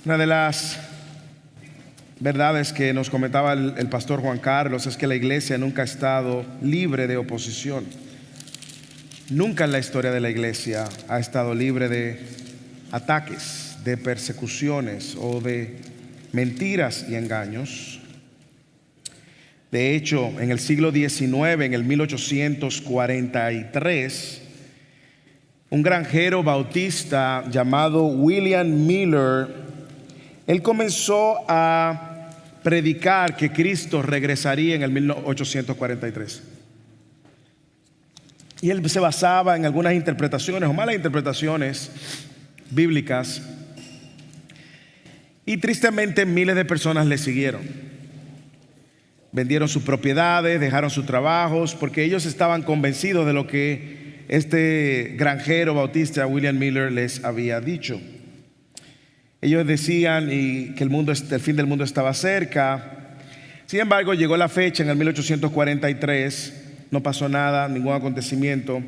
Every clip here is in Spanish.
Una de las verdades que nos comentaba el pastor Juan Carlos es que la iglesia nunca ha estado libre de oposición. Nunca en la historia de la iglesia ha estado libre de ataques, de persecuciones o de mentiras y engaños. De hecho, en el siglo XIX, en el 1843, un granjero bautista llamado William Miller, él comenzó a predicar que Cristo regresaría en el 1843. Y él se basaba en algunas interpretaciones o malas interpretaciones bíblicas. Y tristemente miles de personas le siguieron. Vendieron sus propiedades, dejaron sus trabajos, porque ellos estaban convencidos de lo que este granjero bautista William Miller les había dicho. Ellos decían que el fin del mundo estaba cerca. Sin embargo, llegó la fecha en el 1843, no pasó nada, ningún acontecimiento,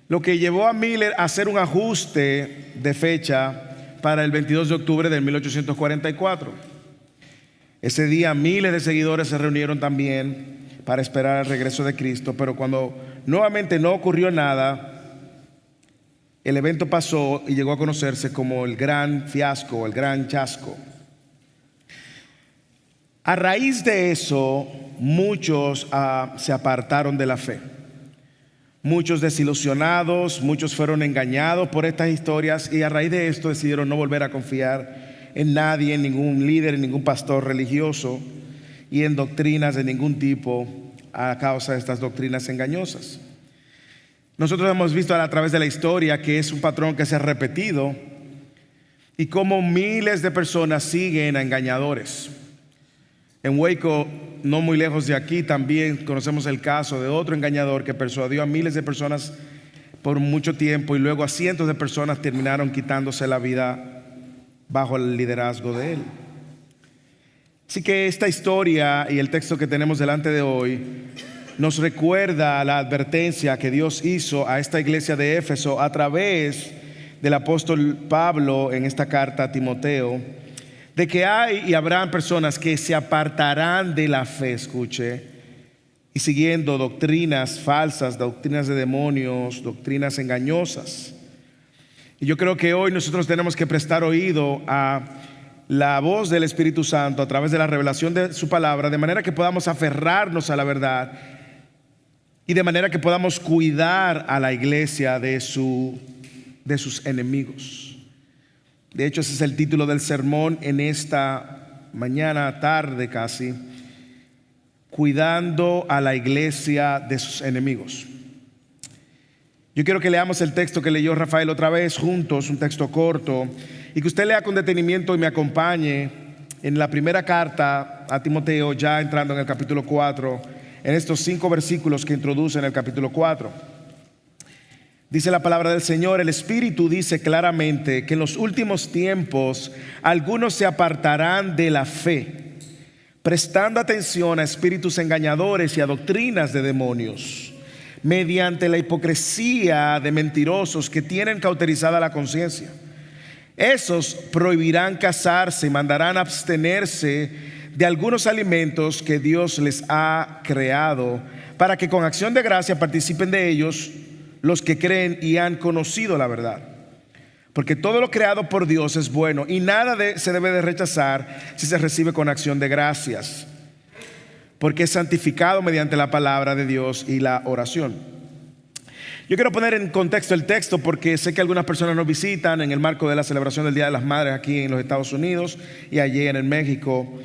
lo que llevó a Miller a hacer un ajuste de fecha para el 22 de octubre del 1844. Ese día miles de seguidores se reunieron también para esperar el regreso de Cristo, pero cuando nuevamente no ocurrió nada, el evento pasó y llegó a conocerse como el gran fiasco, el gran chasco. A raíz de eso, muchos se apartaron de la fe. Muchos desilusionados, muchos fueron engañados por estas historias y a raíz de esto decidieron no volver a confiar en nadie, en ningún líder, en ningún pastor religioso y en doctrinas de ningún tipo a causa de estas doctrinas engañosas. Nosotros hemos visto a través de la historia que es un patrón que se ha repetido y cómo miles de personas siguen a engañadores. En Waco, no muy lejos de aquí, también conocemos el caso de otro engañador que persuadió a miles de personas por mucho tiempo y luego a cientos de personas terminaron quitándose la vida bajo el liderazgo de él. Así que esta historia y el texto que tenemos delante de hoy nos recuerda la advertencia que Dios hizo a esta iglesia de Éfeso a través del apóstol Pablo en esta carta a Timoteo, de que hay y habrán personas que se apartarán de la fe, escuche, y siguiendo doctrinas falsas, doctrinas de demonios, doctrinas engañosas. Y yo creo que hoy nosotros tenemos que prestar oído a la voz del Espíritu Santo a través de la revelación de su palabra, de manera que podamos aferrarnos a la verdad y de manera que podamos cuidar a la iglesia de sus enemigos. De hecho, ese es el título del sermón en esta mañana, tarde casi, cuidando a la iglesia de sus enemigos. Yo quiero que leamos el texto que leyó Rafael otra vez juntos, un texto corto, y que usted lea con detenimiento y me acompañe en la primera carta a Timoteo, ya entrando en el capítulo 4, en estos 5 versículos que introducen el capítulo 4. Dice la palabra del Señor: el Espíritu dice claramente que en los últimos tiempos algunos se apartarán de la fe, prestando atención a espíritus engañadores y a doctrinas de demonios, mediante la hipocresía de mentirosos que tienen cauterizada la conciencia. Esos prohibirán casarse y mandarán abstenerse de algunos alimentos que Dios les ha creado, para que con acción de gracia participen de ellos los que creen y han conocido la verdad. Porque todo lo creado por Dios es bueno y nada se debe de rechazar si se recibe con acción de gracias, porque es santificado mediante la palabra de Dios y la oración. Yo quiero poner en contexto el texto porque sé que algunas personas nos visitan en el marco de la celebración del Día de las Madres aquí en los Estados Unidos y allí en México.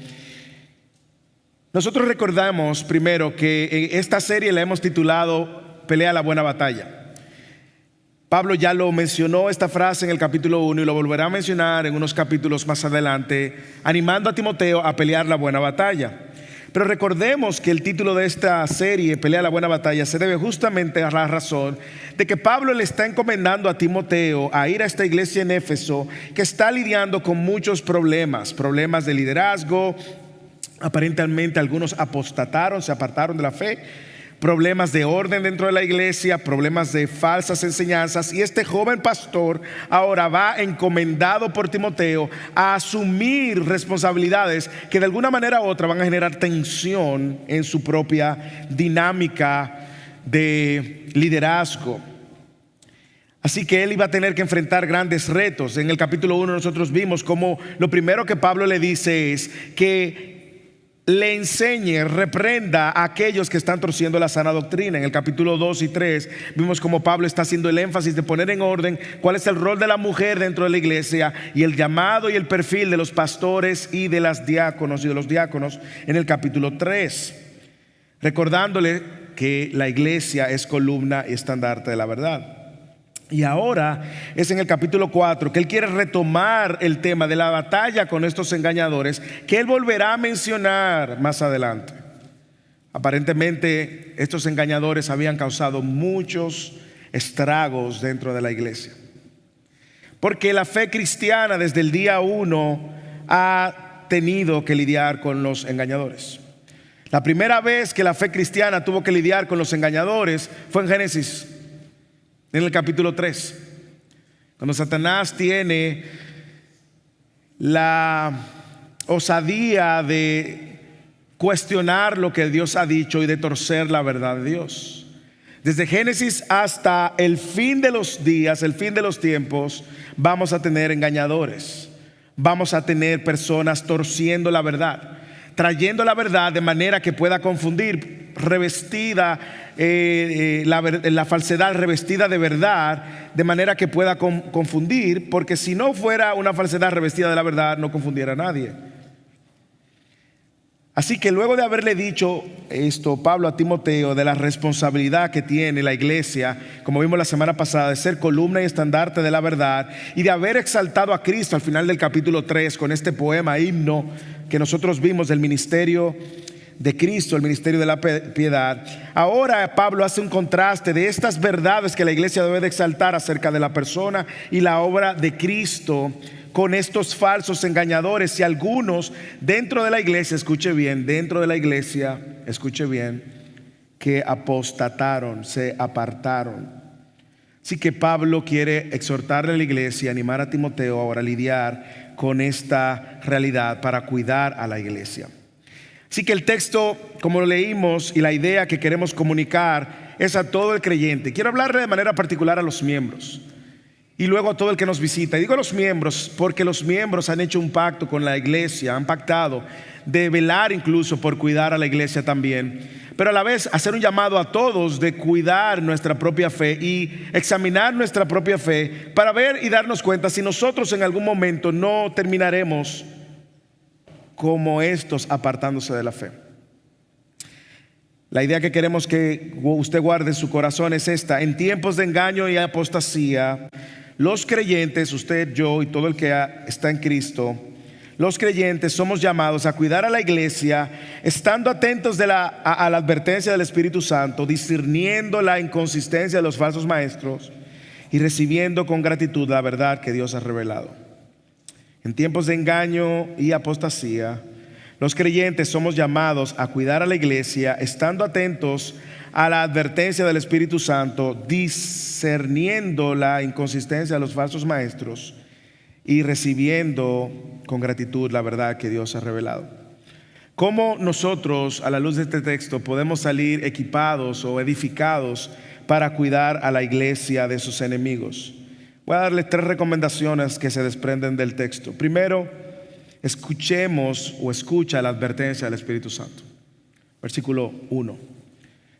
Nosotros recordamos primero que esta serie la hemos titulado Pelea la buena batalla. Pablo ya lo mencionó esta frase en el capítulo 1 y lo volverá a mencionar en unos capítulos más adelante, animando a Timoteo a pelear la buena batalla. Pero recordemos que el título de esta serie, Pelea la buena batalla, se debe justamente a la razón de que Pablo le está encomendando a Timoteo a ir a esta iglesia en Éfeso que está lidiando con muchos problemas de liderazgo. Aparentemente algunos apostataron, se apartaron de la fe, problemas de orden dentro de la iglesia, problemas de falsas enseñanzas. Y este joven pastor ahora va encomendado por Timoteo a asumir responsabilidades que de alguna manera u otra van a generar tensión en su propia dinámica de liderazgo. Así que él iba a tener que enfrentar grandes retos. En el capítulo 1 nosotros vimos cómo lo primero que Pablo le dice es que le enseñe, reprenda a aquellos que están torciendo la sana doctrina. En el capítulo 2 y 3 vimos cómo Pablo está haciendo el énfasis de poner en orden cuál es el rol de la mujer dentro de la iglesia y el llamado y el perfil de los pastores y de los diáconos en el capítulo 3, recordándole que la iglesia es columna y estandarte de la verdad. Y ahora es en el capítulo 4 que él quiere retomar el tema de la batalla con estos engañadores, que él volverá a mencionar más adelante. Aparentemente estos engañadores habían causado muchos estragos dentro de la iglesia, porque la fe cristiana desde el día 1 ha tenido que lidiar con los engañadores. La primera vez que la fe cristiana tuvo que lidiar con los engañadores fue en Génesis, en el capítulo 3, cuando Satanás tiene la osadía de cuestionar lo que Dios ha dicho y de torcer la verdad de Dios. Desde Génesis hasta el fin de los días, el fin de los tiempos, vamos a tener engañadores, vamos a tener personas torciendo la verdad, trayendo la verdad de manera que pueda confundir, revestida, la falsedad revestida de verdad, de manera que pueda confundir, porque si no fuera una falsedad revestida de la verdad, no confundiera a nadie. Así que luego de haberle dicho esto, Pablo a Timoteo, de la responsabilidad que tiene la iglesia, como vimos la semana pasada, de ser columna y estandarte de la verdad, y de haber exaltado a Cristo al final del capítulo 3 con este poema, himno que nosotros vimos del ministerio de Cristo, el ministerio de la piedad. Ahora Pablo hace un contraste de estas verdades que la iglesia debe de exaltar acerca de la persona y la obra de Cristo con estos falsos engañadores. Y algunos dentro de la iglesia, escuche bien, que apostataron, se apartaron. Así que Pablo quiere exhortarle a la iglesia, animar a Timoteo ahora a lidiar con esta realidad para cuidar a la iglesia. Así que el texto, como lo leímos, y la idea que queremos comunicar es a todo el creyente. Quiero hablarle de manera particular a los miembros y luego a todo el que nos visita. Y digo a los miembros porque los miembros han hecho un pacto con la iglesia, han pactado de velar incluso por cuidar a la iglesia también, pero a la vez hacer un llamado a todos de cuidar nuestra propia fe y examinar nuestra propia fe para ver y darnos cuenta si nosotros en algún momento no terminaremos como estos apartándose de la fe. La idea que queremos que usted guarde en su corazón es esta: en tiempos de engaño y apostasía, los creyentes, usted, yo y todo el que está en Cristo, los creyentes somos llamados a cuidar a la iglesia, estando atentos a la advertencia del Espíritu Santo, discerniendo la inconsistencia de los falsos maestros y recibiendo con gratitud la verdad que Dios ha revelado. En tiempos de engaño y apostasía, los creyentes somos llamados a cuidar a la iglesia, estando atentos a la advertencia del Espíritu Santo, discerniendo la inconsistencia de los falsos maestros y recibiendo con gratitud la verdad que Dios ha revelado. ¿Cómo nosotros, a la luz de este texto, podemos salir equipados o edificados para cuidar a la iglesia de sus enemigos? Voy a darles 3 recomendaciones que se desprenden del texto. Primero, escucha la advertencia del Espíritu Santo. Versículo 1.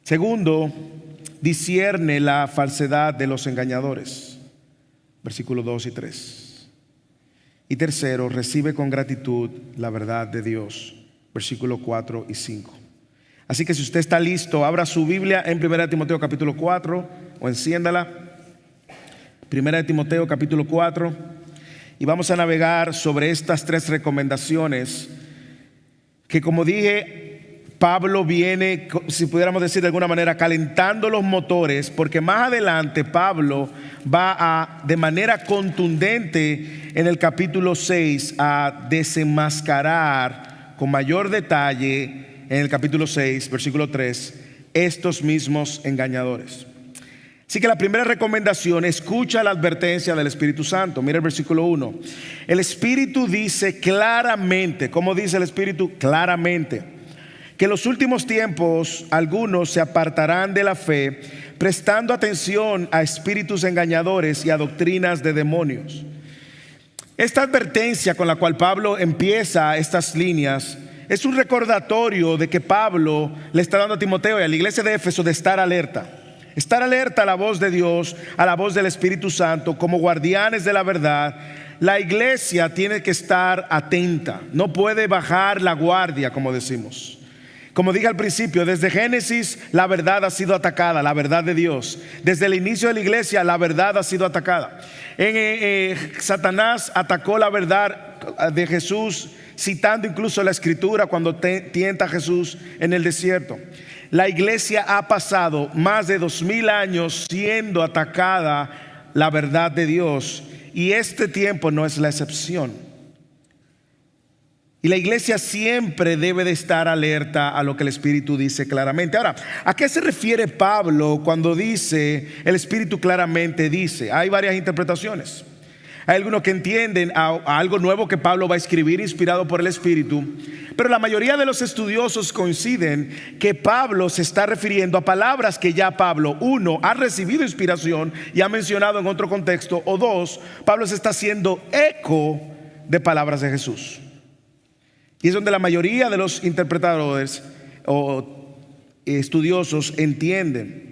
Segundo, discierne la falsedad de los engañadores. Versículos 2 y 3. Y tercero, recibe con gratitud la verdad de Dios. Versículos 4 y 5. Así que si usted está listo, abra su Biblia en 1 Timoteo capítulo 4 o enciéndala. 1 Timoteo capítulo 4, y vamos a navegar sobre estas 3 recomendaciones que, como dije, Pablo viene, si pudiéramos decir de alguna manera, calentando los motores, porque más adelante Pablo va de manera contundente en el capítulo 6 a desenmascarar con mayor detalle en el capítulo 6, versículo 3, estos mismos engañadores. Así que la primera recomendación: escucha la advertencia del Espíritu Santo. Mira el versículo 1. El Espíritu dice claramente. ¿Cómo dice el Espíritu? Claramente. Que en los últimos tiempos algunos se apartarán de la fe, prestando atención a espíritus engañadores y a doctrinas de demonios. Esta advertencia con la cual Pablo empieza estas líneas es un recordatorio de que Pablo le está dando a Timoteo y a la iglesia de Éfeso de estar alerta. Estar alerta a la voz de Dios, a la voz del Espíritu Santo, como guardianes de la verdad. La iglesia tiene que estar atenta, no puede bajar la guardia, como decimos. Como dije al principio, desde Génesis la verdad ha sido atacada, la verdad de Dios. Desde el inicio de la iglesia la verdad ha sido atacada. Satanás atacó la verdad de Jesús, citando incluso la escritura cuando tienta a Jesús en el desierto. La iglesia ha pasado más de 2000 años siendo atacada la verdad de Dios, y este tiempo no es la excepción. Y la iglesia siempre debe de estar alerta a lo que el Espíritu dice claramente. Ahora, ¿a qué se refiere Pablo cuando dice el Espíritu claramente dice? Hay varias interpretaciones. Hay algunos que entienden a algo nuevo que Pablo va a escribir inspirado por el Espíritu, pero la mayoría de los estudiosos coinciden que Pablo se está refiriendo a palabras que ya Pablo, uno, ha recibido inspiración y ha mencionado en otro contexto, o dos, Pablo se está haciendo eco de palabras de Jesús. Y es donde la mayoría de los interpretadores o estudiosos entienden.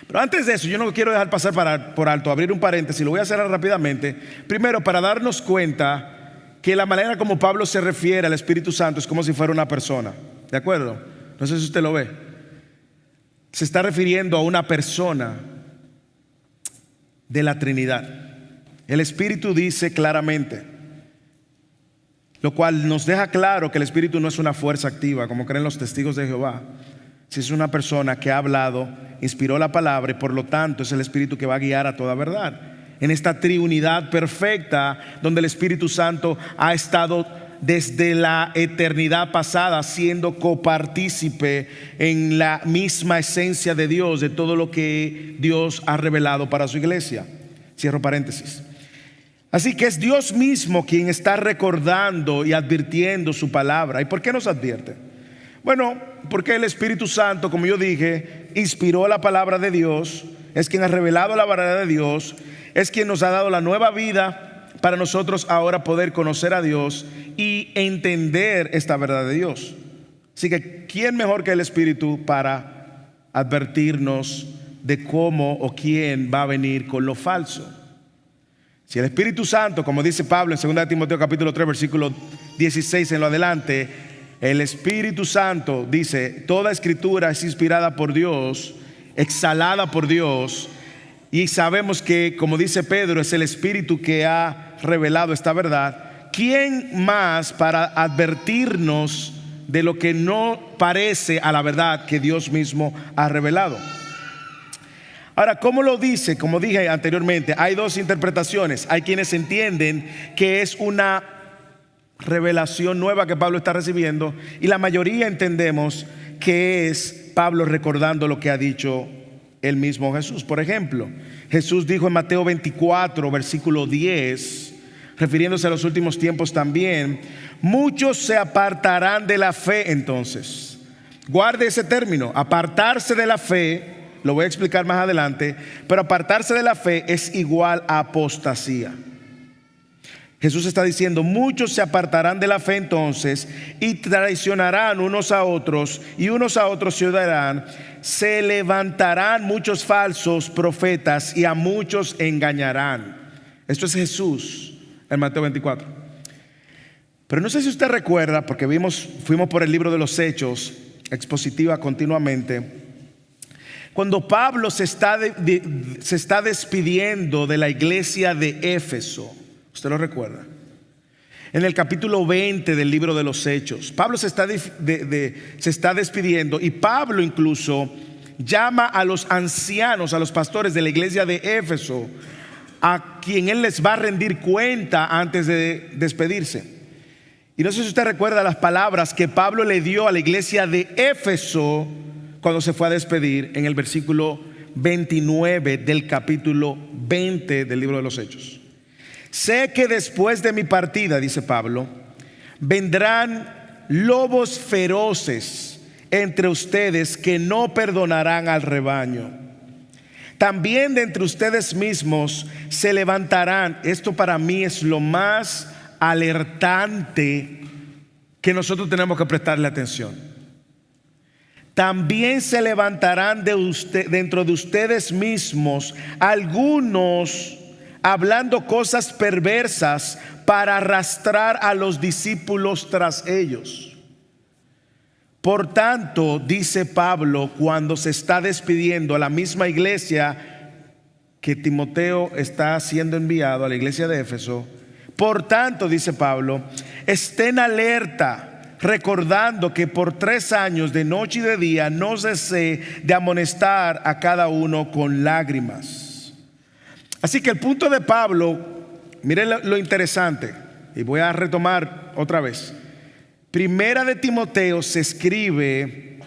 Pero antes de eso, yo no quiero dejar pasar por alto, abrir un paréntesis, lo voy a hacer rápidamente. Primero, para darnos cuenta que la manera como Pablo se refiere al Espíritu Santo es como si fuera una persona. ¿De acuerdo? No sé si usted lo ve. Se está refiriendo a una persona de la Trinidad. El Espíritu dice claramente, lo cual nos deja claro que el Espíritu no es una fuerza activa, como creen los testigos de Jehová. Si es una persona que ha hablado, inspiró la palabra, y por lo tanto es el Espíritu que va a guiar a toda verdad. En esta triunidad perfecta, donde el Espíritu Santo ha estado desde la eternidad pasada siendo copartícipe en la misma esencia de Dios, de todo lo que Dios ha revelado para su iglesia. Cierro paréntesis. Así que es Dios mismo quien está recordando y advirtiendo su palabra. ¿Y por qué nos advierte? Bueno, porque el Espíritu Santo, como yo dije, inspiró la palabra de Dios, es quien ha revelado la verdad de Dios, es quien nos ha dado la nueva vida para nosotros ahora poder conocer a Dios y entender esta verdad de Dios. Así que, ¿quién mejor que el Espíritu para advertirnos de cómo o quién va a venir con lo falso? Si el Espíritu Santo, como dice Pablo en 2 Timoteo capítulo 3 versículo 16 en lo adelante, el Espíritu Santo dice: toda escritura es inspirada por Dios, exhalada por Dios, y sabemos que, como dice Pedro, es el Espíritu que ha revelado esta verdad. ¿Quién más para advertirnos de lo que no parece a la verdad que Dios mismo ha revelado? Ahora, ¿cómo lo dice? Como dije anteriormente, hay dos interpretaciones. Hay quienes entienden que es una revelación nueva que Pablo está recibiendo, y la mayoría entendemos que es Pablo recordando lo que ha dicho el mismo Jesús. Por ejemplo, Jesús dijo en Mateo 24 versículo 10, refiriéndose a los últimos tiempos también: muchos se apartarán de la fe. Entonces, guarde ese término, apartarse de la fe. Lo voy a explicar más adelante, pero apartarse de la fe es igual a apostasía. Jesús está diciendo: muchos se apartarán de la fe entonces y traicionarán unos a otros, y unos a otros se odiarán. Se levantarán muchos falsos profetas y a muchos engañarán. Esto es Jesús en Mateo 24. Pero no sé si usted recuerda, porque fuimos por el libro de los Hechos, expositiva continuamente, cuando Pablo se está despidiendo de la iglesia de Éfeso. ¿Usted lo recuerda? En el capítulo 20 del libro de los Hechos, Pablo se está despidiendo, y Pablo incluso llama a los ancianos, a los pastores de la iglesia de Éfeso, a quien él les va a rendir cuenta antes de despedirse. Y no sé si usted recuerda las palabras que Pablo le dio a la iglesia de Éfeso cuando se fue a despedir en el versículo 29 del capítulo 20 del libro de los Hechos. Sé que después de mi partida, dice Pablo, vendrán lobos feroces entre ustedes que no perdonarán al rebaño. También de entre ustedes mismos se levantarán. Esto para mí es lo más alertante que nosotros tenemos que prestarle atención. También se levantarán dentro de ustedes mismos algunos hablando cosas perversas para arrastrar a los discípulos tras ellos. Por tanto, dice Pablo cuando se está despidiendo a la misma iglesia que Timoteo está siendo enviado, a la iglesia de Éfeso, por tanto, dice Pablo, estén alerta, recordando que por 3 años de noche y de día no cesé de amonestar a cada uno con lágrimas. Así que el punto de Pablo, miren lo interesante, y voy a retomar otra vez. Primera de Timoteo se escribe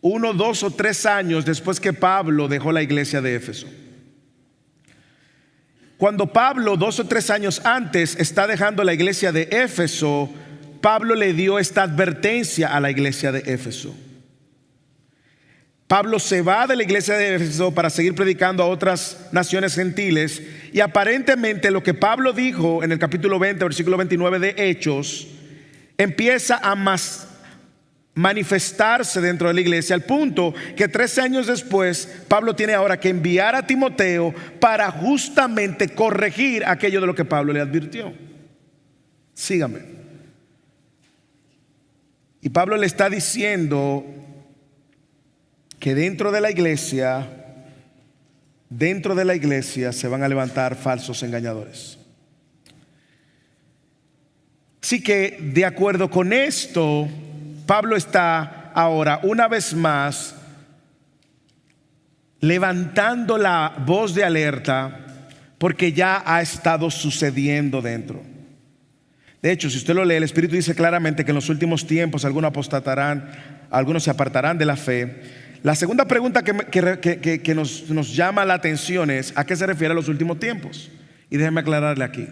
1, 2 o 3 años después que Pablo dejó la iglesia de Éfeso. Cuando Pablo 2 o 3 años antes está dejando la iglesia de Éfeso, Pablo le dio esta advertencia a la iglesia de Éfeso. Pablo se va de la iglesia de Éfeso para seguir predicando a otras naciones gentiles, y aparentemente lo que Pablo dijo en el capítulo 20, versículo 29 de Hechos, empieza a manifestarse dentro de la iglesia, al punto que 13 años después Pablo tiene ahora que enviar a Timoteo para justamente corregir aquello de lo que Pablo le advirtió. Sígame. Y Pablo le está diciendo que dentro de la iglesia se van a levantar falsos engañadores. Así que de acuerdo con esto, Pablo está ahora una vez más levantando la voz de alerta, porque ya ha estado sucediendo dentro. De hecho, si usted lo lee, el Espíritu dice claramente que en los últimos tiempos algunos apostatarán, algunos se apartarán de la fe. La segunda pregunta que nos llama la atención es: ¿a qué se refiere a los últimos tiempos? Y déjeme aclararle aquí,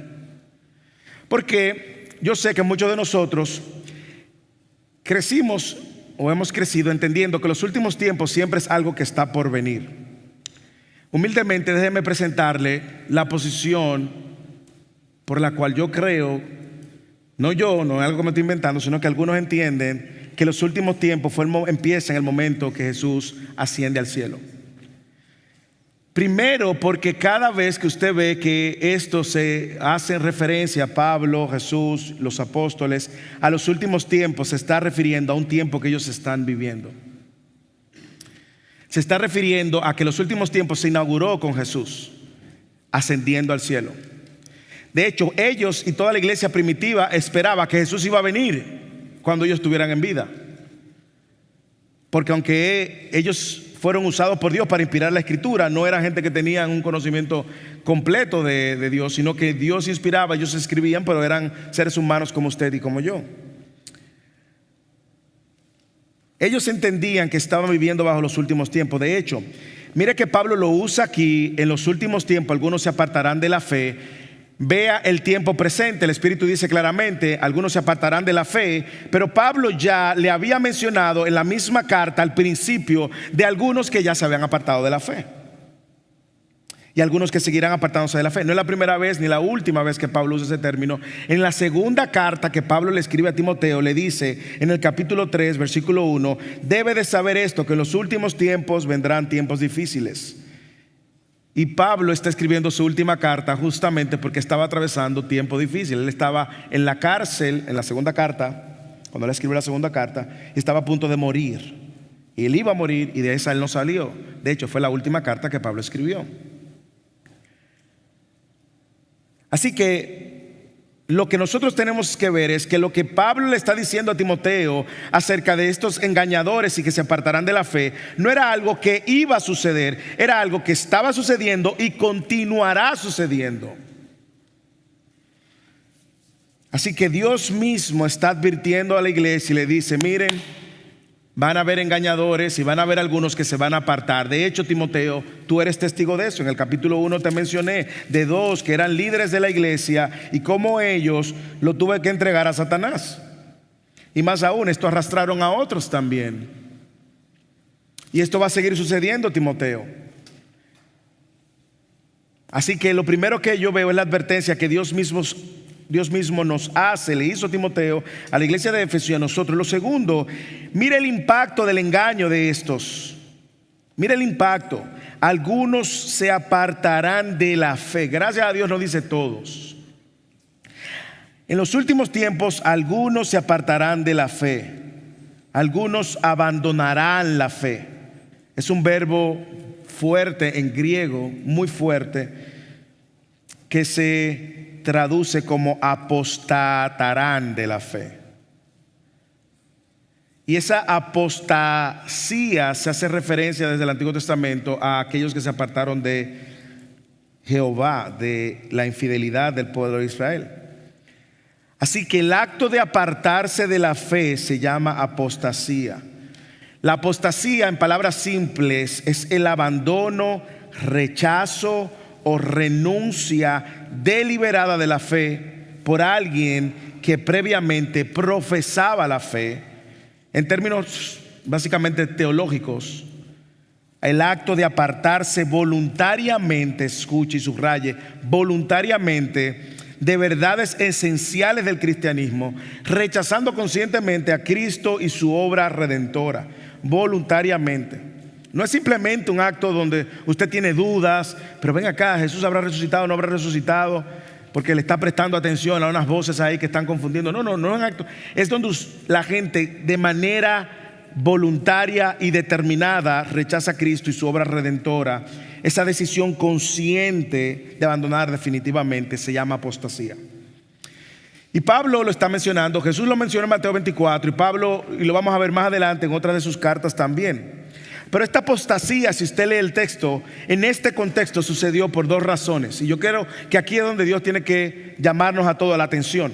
porque yo sé que muchos de nosotros crecimos o hemos crecido entendiendo que los últimos tiempos siempre es algo que está por venir. Humildemente, déjeme presentarle la posición por la cual yo creo, no es algo que me estoy inventando, sino que algunos entienden que los últimos tiempos empiezan en el momento que Jesús asciende al cielo. Primero, porque cada vez que usted ve que esto se hace referencia a Pablo, Jesús, los apóstoles, a los últimos tiempos, se está refiriendo a un tiempo que ellos están viviendo. Se está refiriendo a que los últimos tiempos se inauguró con Jesús ascendiendo al cielo. De hecho, ellos y toda la iglesia primitiva esperaba que Jesús iba a venir cuando ellos estuvieran en vida, porque aunque ellos fueron usados por Dios para inspirar la escritura, no eran gente que tenían un conocimiento completo de Dios, sino que Dios inspiraba, ellos escribían, pero eran seres humanos como usted y como yo. Ellos entendían que estaban viviendo bajo los últimos tiempos. De hecho, mire que Pablo lo usa aquí: en los últimos tiempos algunos se apartarán de la fe. Vea el tiempo presente, el Espíritu dice claramente: algunos se apartarán de la fe. Pero Pablo ya le había mencionado en la misma carta al principio de algunos que ya se habían apartado de la fe, y algunos que seguirán apartándose de la fe. No es la primera vez ni la última vez que Pablo usa ese término. En la segunda carta que Pablo le escribe a Timoteo, le dice en el capítulo 3, versículo 1: debe de saber esto, que en los últimos tiempos vendrán tiempos difíciles. Y Pablo está escribiendo su última carta justamente porque estaba atravesando tiempo difícil. Él estaba en la cárcel en la segunda carta, cuando él escribió la segunda carta, y estaba a punto de morir. Y él iba a morir, y de esa él no salió. De hecho, fue la última carta que Pablo escribió. Así que lo que nosotros tenemos que ver es que lo que Pablo le está diciendo a Timoteo acerca de estos engañadores y que se apartarán de la fe, no era algo que iba a suceder, era algo que estaba sucediendo y continuará sucediendo. Así que Dios mismo está advirtiendo a la iglesia y le dice: miren, Van a haber engañadores y van a haber algunos que se van a apartar. De hecho, Timoteo, tú eres testigo de eso. En el capítulo 1 te mencioné de 2 que eran líderes de la iglesia y cómo ellos lo tuve que entregar a Satanás. Y más aún, esto arrastraron a otros también. Y esto va a seguir sucediendo, Timoteo. Así que lo primero que yo veo es la advertencia que Dios mismo nos hace, le hizo a Timoteo, a la iglesia de Éfeso y a nosotros. Lo segundo, mira el impacto del engaño de estos. Mira el impacto. Algunos se apartarán de la fe. Gracias a Dios no dice todos. En los últimos tiempos algunos se apartarán de la fe. Algunos abandonarán la fe. Es un verbo fuerte en griego, muy fuerte, que se traduce como apostatarán de la fe. Y esa apostasía se hace referencia desde el Antiguo Testamento a aquellos que se apartaron de Jehová, de la infidelidad del pueblo de Israel. Así que el acto de apartarse de la fe se llama apostasía. La apostasía, en palabras simples, es el abandono, rechazo o renuncia deliberada de la fe por alguien que previamente profesaba la fe. En términos básicamente teológicos, el acto de apartarse voluntariamente, escuche y subraye, voluntariamente de verdades esenciales del cristianismo, rechazando conscientemente a Cristo y su obra redentora, voluntariamente. No es simplemente un acto donde usted tiene dudas, pero ven acá, Jesús habrá resucitado o no habrá resucitado, porque le está prestando atención a unas voces ahí que están confundiendo. No es un acto. Es donde la gente de manera voluntaria y determinada rechaza a Cristo y su obra redentora. Esa decisión consciente de abandonar definitivamente se llama apostasía. Y Pablo lo está mencionando, Jesús lo menciona en Mateo 24 y lo vamos a ver más adelante en otras de sus cartas también. Pero esta apostasía, si usted lee el texto, en este contexto sucedió por 2 razones. Y yo creo que aquí es donde Dios tiene que llamarnos a todos la atención.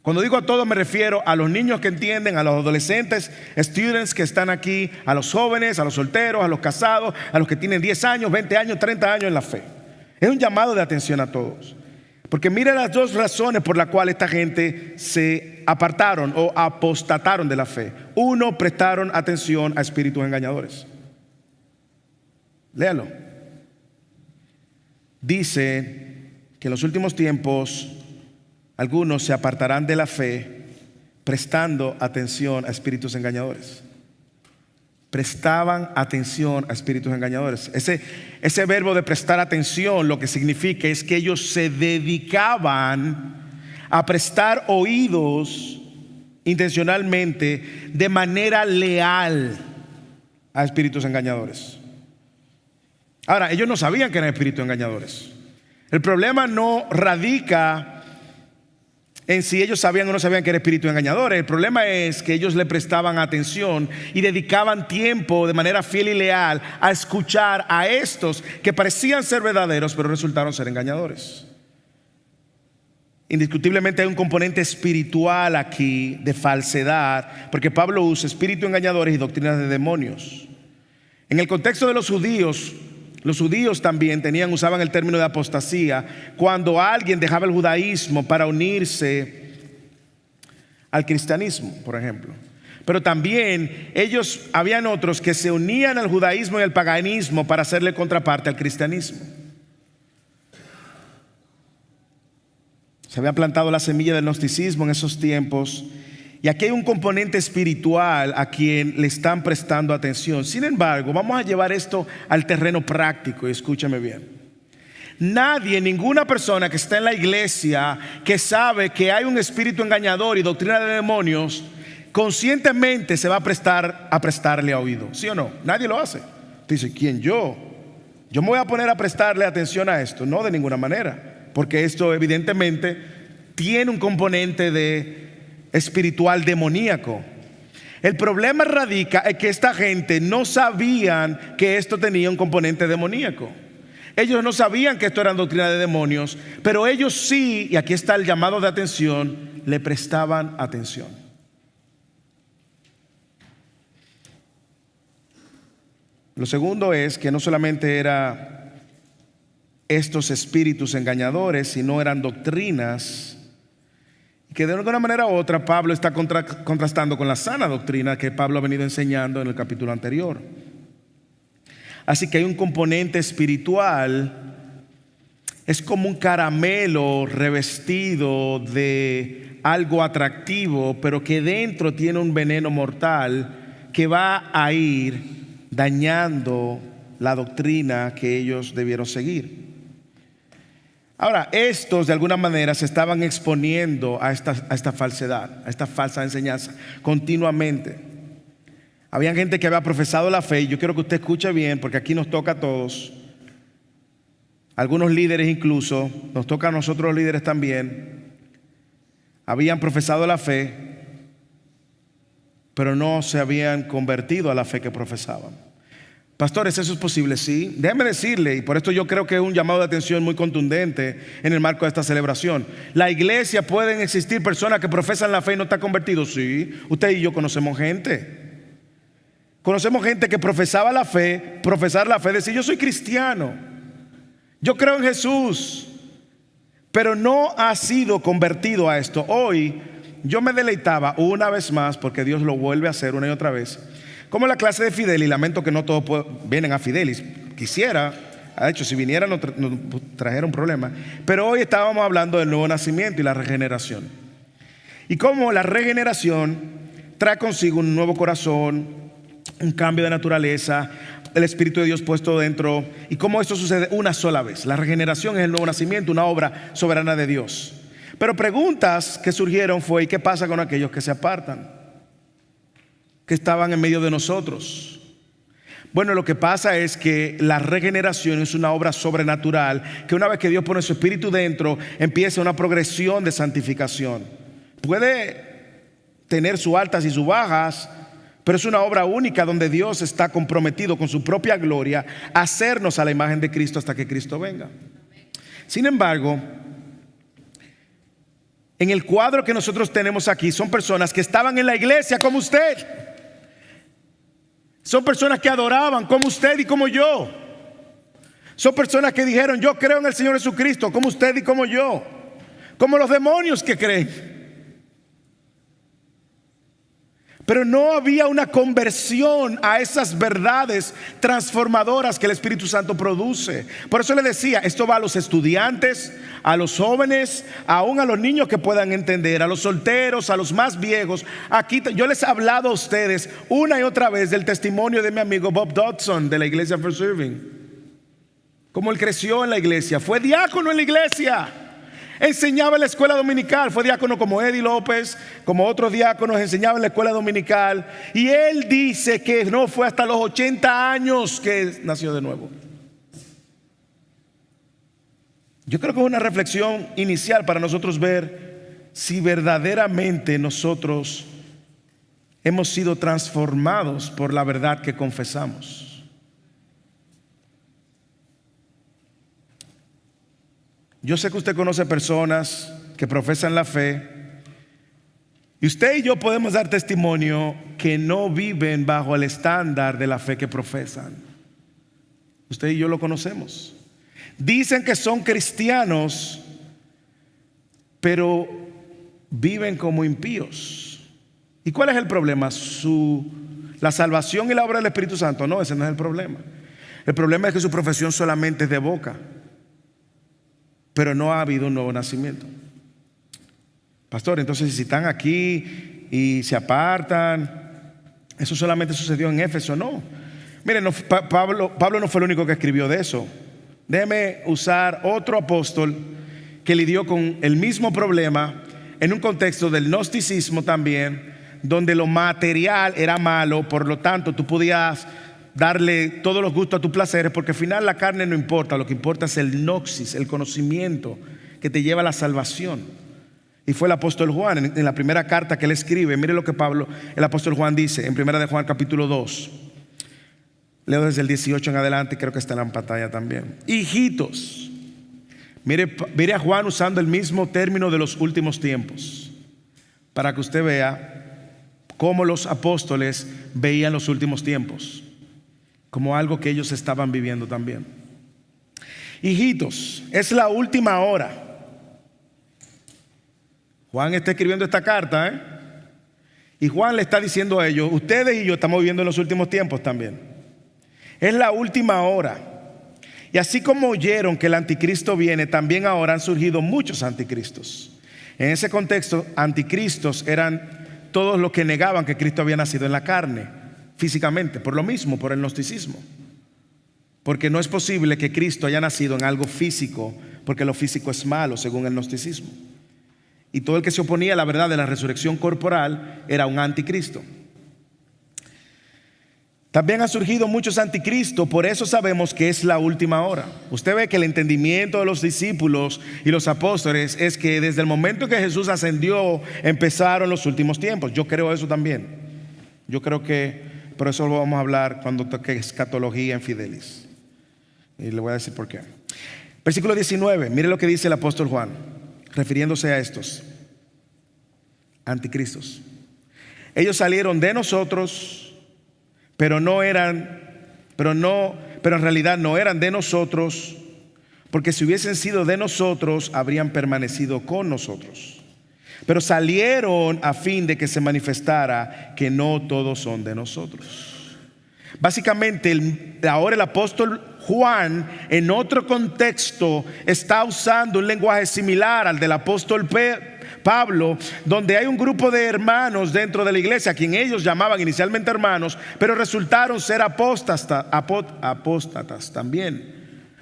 Cuando digo a todos me refiero a los niños que entienden, a los adolescentes, students que están aquí, a los jóvenes, a los solteros, a los casados, a los que tienen 10 años, 20 años, 30 años en la fe. Es un llamado de atención a todos. Porque mira las 2 razones por las cuales esta gente se apartaron o apostataron de la fe. 1, prestaron atención a espíritus engañadores. Léalo. Dice que en los últimos tiempos algunos se apartarán de la fe prestando atención a espíritus engañadores. Prestaban atención a espíritus engañadores. Ese verbo de prestar atención lo que significa es que ellos se dedicaban a prestar oídos intencionalmente de manera leal a espíritus engañadores. Ahora, ellos no sabían que eran espíritus engañadores. El problema no radica en si ellos sabían o no sabían que eran espíritus engañadores. El problema es que ellos le prestaban atención y dedicaban tiempo de manera fiel y leal a escuchar a estos que parecían ser verdaderos, pero resultaron ser engañadores. Indiscutiblemente hay un componente espiritual aquí de falsedad, porque Pablo usa espíritus engañadores y doctrinas de demonios. En el contexto de los judíos también usaban el término de apostasía cuando alguien dejaba el judaísmo para unirse al cristianismo, por ejemplo. Pero también habían otros que se unían al judaísmo y al paganismo para hacerle contraparte al cristianismo. Se había plantado la semilla del gnosticismo en esos tiempos. Y aquí hay un componente espiritual a quien le están prestando atención. Sin embargo, vamos a llevar esto al terreno práctico y escúchame bien. Ninguna persona que está en la iglesia que sabe que hay un espíritu engañador y doctrina de demonios, conscientemente se va a prestarle oído. ¿Sí o no? Nadie lo hace. Dice, ¿quién? Yo me voy a poner a prestarle atención a esto. No, de ninguna manera. Porque esto evidentemente tiene un componente espiritual demoníaco. El problema radica en que esta gente no sabían que esto tenía un componente demoníaco. Ellos no sabían que esto era doctrina de demonios, pero ellos sí, y aquí está el llamado de atención, le prestaban atención. Lo segundo es que no solamente eran estos espíritus engañadores, sino eran doctrinas que de alguna manera u otra Pablo está contrastando con la sana doctrina que Pablo ha venido enseñando en el capítulo anterior. Así que hay un componente espiritual. Es como un caramelo revestido de algo atractivo, pero que dentro tiene un veneno mortal que va a ir dañando la doctrina que ellos debieron seguir. Ahora, estos de alguna manera se estaban exponiendo a esta falsedad, a esta falsa enseñanza continuamente. Había gente que había profesado la fe, y yo quiero que usted escuche bien, porque aquí nos toca a todos. Algunos líderes incluso, nos toca a nosotros los líderes también, habían profesado la fe, pero no se habían convertido a la fe que profesaban. Pastores, ¿eso es posible? Sí. Déjeme decirle, y por esto yo creo que es un llamado de atención muy contundente en el marco de esta celebración. ¿La iglesia pueden existir personas que profesan la fe y no están convertidos? Sí. Usted y yo conocemos gente. Conocemos gente que profesaba la fe, profesar la fe, decir yo soy cristiano, yo creo en Jesús, pero no ha sido convertido a esto. Hoy yo me deleitaba una vez más, porque Dios lo vuelve a hacer una y otra vez, como la clase de Fidelis. Lamento que no todos vienen a Fidelis. Quisiera, de hecho, si vinieran nos trajera un problema. Pero hoy estábamos hablando del nuevo nacimiento y la regeneración. Y cómo la regeneración trae consigo un nuevo corazón, un cambio de naturaleza, el Espíritu de Dios puesto dentro, y cómo esto sucede una sola vez. La regeneración es el nuevo nacimiento, una obra soberana de Dios. Pero preguntas que surgieron fue: ¿y qué pasa con aquellos que se apartan, que estaban en medio de nosotros? Bueno, lo que pasa es que la regeneración es una obra sobrenatural, que una vez que Dios pone su Espíritu dentro, empieza una progresión de santificación. Puede tener sus altas y sus bajas, pero es una obra única donde Dios está comprometido con su propia gloria a hacernos a la imagen de Cristo hasta que Cristo venga. Sin embargo, en el cuadro que nosotros tenemos aquí son personas que estaban en la iglesia como usted. Son personas que adoraban como usted y como yo. Son personas que dijeron yo creo en el Señor Jesucristo como usted y como yo. Como los demonios que creen. Pero no había una conversión a esas verdades transformadoras que el Espíritu Santo produce. Por eso le decía, esto va a los estudiantes, a los jóvenes, aún a los niños que puedan entender, a los solteros, a los más viejos. Aquí yo les he hablado a ustedes una y otra vez del testimonio de mi amigo Bob Dodson de la iglesia First Serving. Cómo él creció en la iglesia, fue diácono en la iglesia. Enseñaba en la escuela dominical, fue diácono como Eddie López, como otros diáconos, enseñaba en la escuela dominical. Y él dice que no fue hasta los 80 años que nació de nuevo. Yo creo que es una reflexión inicial para nosotros ver si verdaderamente nosotros hemos sido transformados por la verdad que confesamos. Yo sé que usted conoce personas que profesan la fe, y usted y yo podemos dar testimonio que no viven bajo el estándar de la fe que profesan. Usted y yo lo conocemos. Dicen que son cristianos, pero viven como impíos. ¿Y cuál es el problema? La salvación y la obra del Espíritu Santo. No, ese no es el problema. El problema es que su profesión solamente es de boca, pero no ha habido un nuevo nacimiento. Pastor, entonces si están aquí y se apartan, eso solamente sucedió en Éfeso. No, miren, Pablo no fue el único que escribió de eso. Déjeme usar otro apóstol que lidió con el mismo problema en un contexto del gnosticismo también, donde lo material era malo, por lo tanto tú podías darle todos los gustos a tus placeres, porque al final la carne no importa, lo que importa es el gnosis, el conocimiento que te lleva a la salvación. Y fue el apóstol Juan en la primera carta que él escribe. Mire lo que el apóstol Juan dice en primera de Juan capítulo 2. Leo desde el 18 en adelante, creo que está en la pantalla también. Hijitos, mire a Juan usando el mismo término de los últimos tiempos, para que usted vea cómo los apóstoles veían los últimos tiempos. como algo que ellos estaban viviendo también. Hijitos, es la última hora. Juan está escribiendo esta carta, y Juan le está diciendo a ellos: ustedes y yo estamos viviendo en los últimos tiempos también. Es la última hora. Y así como oyeron que el anticristo viene, también ahora han surgido muchos anticristos. En ese contexto, anticristos eran todos los que negaban que Cristo había nacido en la carne, físicamente, por lo mismo, por el gnosticismo. Porque no es posible que Cristo haya nacido en algo físico, porque lo físico es malo, según el gnosticismo. Y todo el que se oponía a la verdad de la resurrección corporal era un anticristo. También han surgido muchos anticristos, por eso sabemos que es la última hora. Usted ve que el entendimiento de los discípulos y los apóstoles es que desde el momento que Jesús ascendió empezaron los últimos tiempos. Yo creo eso también. Yo creo que por eso lo vamos a hablar cuando toque escatología en Fidelis. Y le voy a decir por qué. Versículo 19, mire lo que dice el apóstol Juan, refiriéndose a estos anticristos. Ellos salieron de nosotros, pero en realidad no eran de nosotros, porque si hubiesen sido de nosotros, habrían permanecido con nosotros. Pero salieron a fin de que se manifestara que no todos son de nosotros. Básicamente, ahora el apóstol Juan, en otro contexto, está usando un lenguaje similar al del apóstol Pablo, donde hay un grupo de hermanos dentro de la iglesia, a quien ellos llamaban inicialmente hermanos, pero resultaron ser apóstatas también.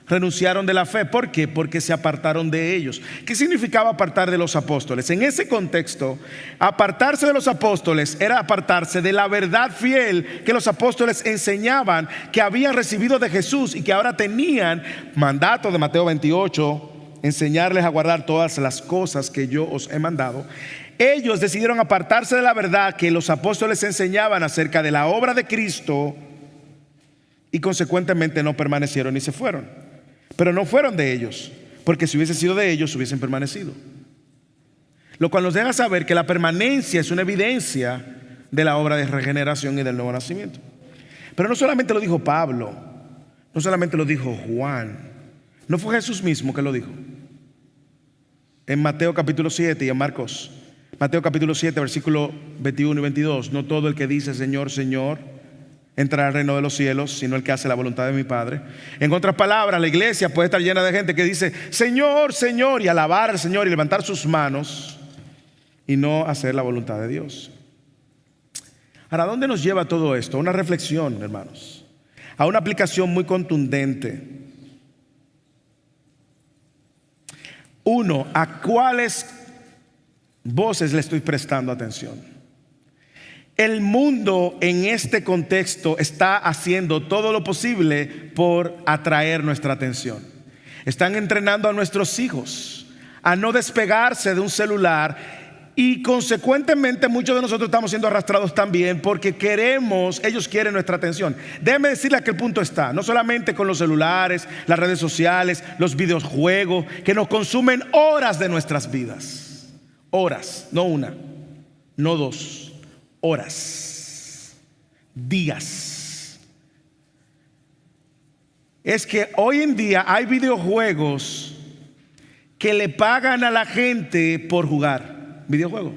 Renunciaron de la fe. ¿Por qué? Porque se apartaron de ellos. ¿Qué significaba apartar de los apóstoles? En ese contexto, apartarse de los apóstoles era apartarse de la verdad fiel que los apóstoles enseñaban, que habían recibido de Jesús y que ahora tenían mandato de Mateo 28, enseñarles a guardar todas las cosas que yo os he mandado. Ellos decidieron apartarse de la verdad que los apóstoles enseñaban acerca de la obra de Cristo y consecuentemente no permanecieron y se fueron. Pero no fueron de ellos, porque si hubiese sido de ellos hubiesen permanecido. Lo cual nos deja saber que la permanencia es una evidencia de la obra de regeneración y del nuevo nacimiento. Pero no solamente lo dijo Pablo, no solamente lo dijo Juan, no fue Jesús mismo que lo dijo. En Mateo capítulo 7 y en Marcos, Mateo capítulo 7 versículo 21 y 22, no todo el que dice Señor, Señor entrará al reino de los cielos, sino el que hace la voluntad de mi Padre. En otras palabras, la iglesia puede estar llena de gente que dice Señor, Señor, y alabar al Señor y levantar sus manos y no hacer la voluntad de Dios. Ahora, ¿dónde nos lleva todo esto? Una reflexión, hermanos, a una aplicación muy contundente. Uno, ¿a cuáles voces le estoy prestando atención? El mundo en este contexto está haciendo todo lo posible por atraer nuestra atención. Están entrenando a nuestros hijos a no despegarse de un celular y consecuentemente muchos de nosotros estamos siendo arrastrados también porque ellos quieren nuestra atención. Déjeme decirle a qué punto está, no solamente con los celulares, las redes sociales, los videojuegos que nos consumen horas de nuestras vidas. Horas, no una, no dos. Horas, días. Es que hoy en día hay videojuegos que le pagan a la gente por jugar videojuegos.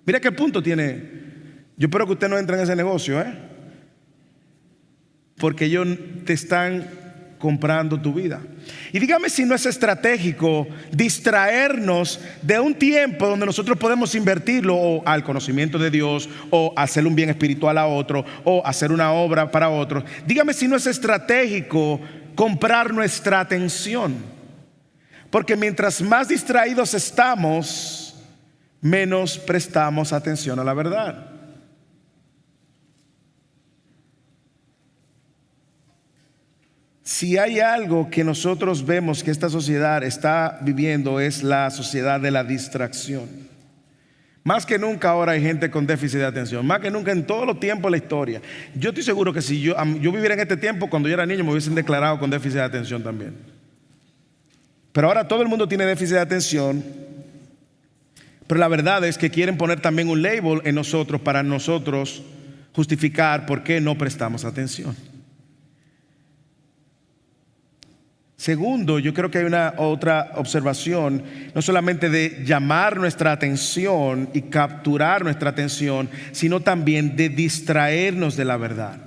Mira qué punto tiene. Yo espero que usted no entre en ese negocio, porque ellos te están comprando tu vida. Y dígame si no es estratégico distraernos de un tiempo donde nosotros podemos invertirlo o al conocimiento de Dios, o hacer un bien espiritual a otro, o hacer una obra para otro. Dígame si no es estratégico comprar nuestra atención, porque mientras más distraídos estamos, menos prestamos atención a la verdad. Si hay algo que nosotros vemos que esta sociedad está viviendo, es la sociedad de la distracción. Más que nunca ahora hay gente con déficit de atención, más que nunca en todos los tiempos de la historia. Yo estoy seguro que si yo viviera en este tiempo, cuando yo era niño me hubiesen declarado con déficit de atención también. Pero ahora todo el mundo tiene déficit de atención, pero la verdad es que quieren poner también un label en nosotros para nosotros justificar por qué no prestamos atención. Segundo, yo creo que hay una otra observación, no solamente de llamar nuestra atención y capturar nuestra atención, sino también de distraernos de la verdad.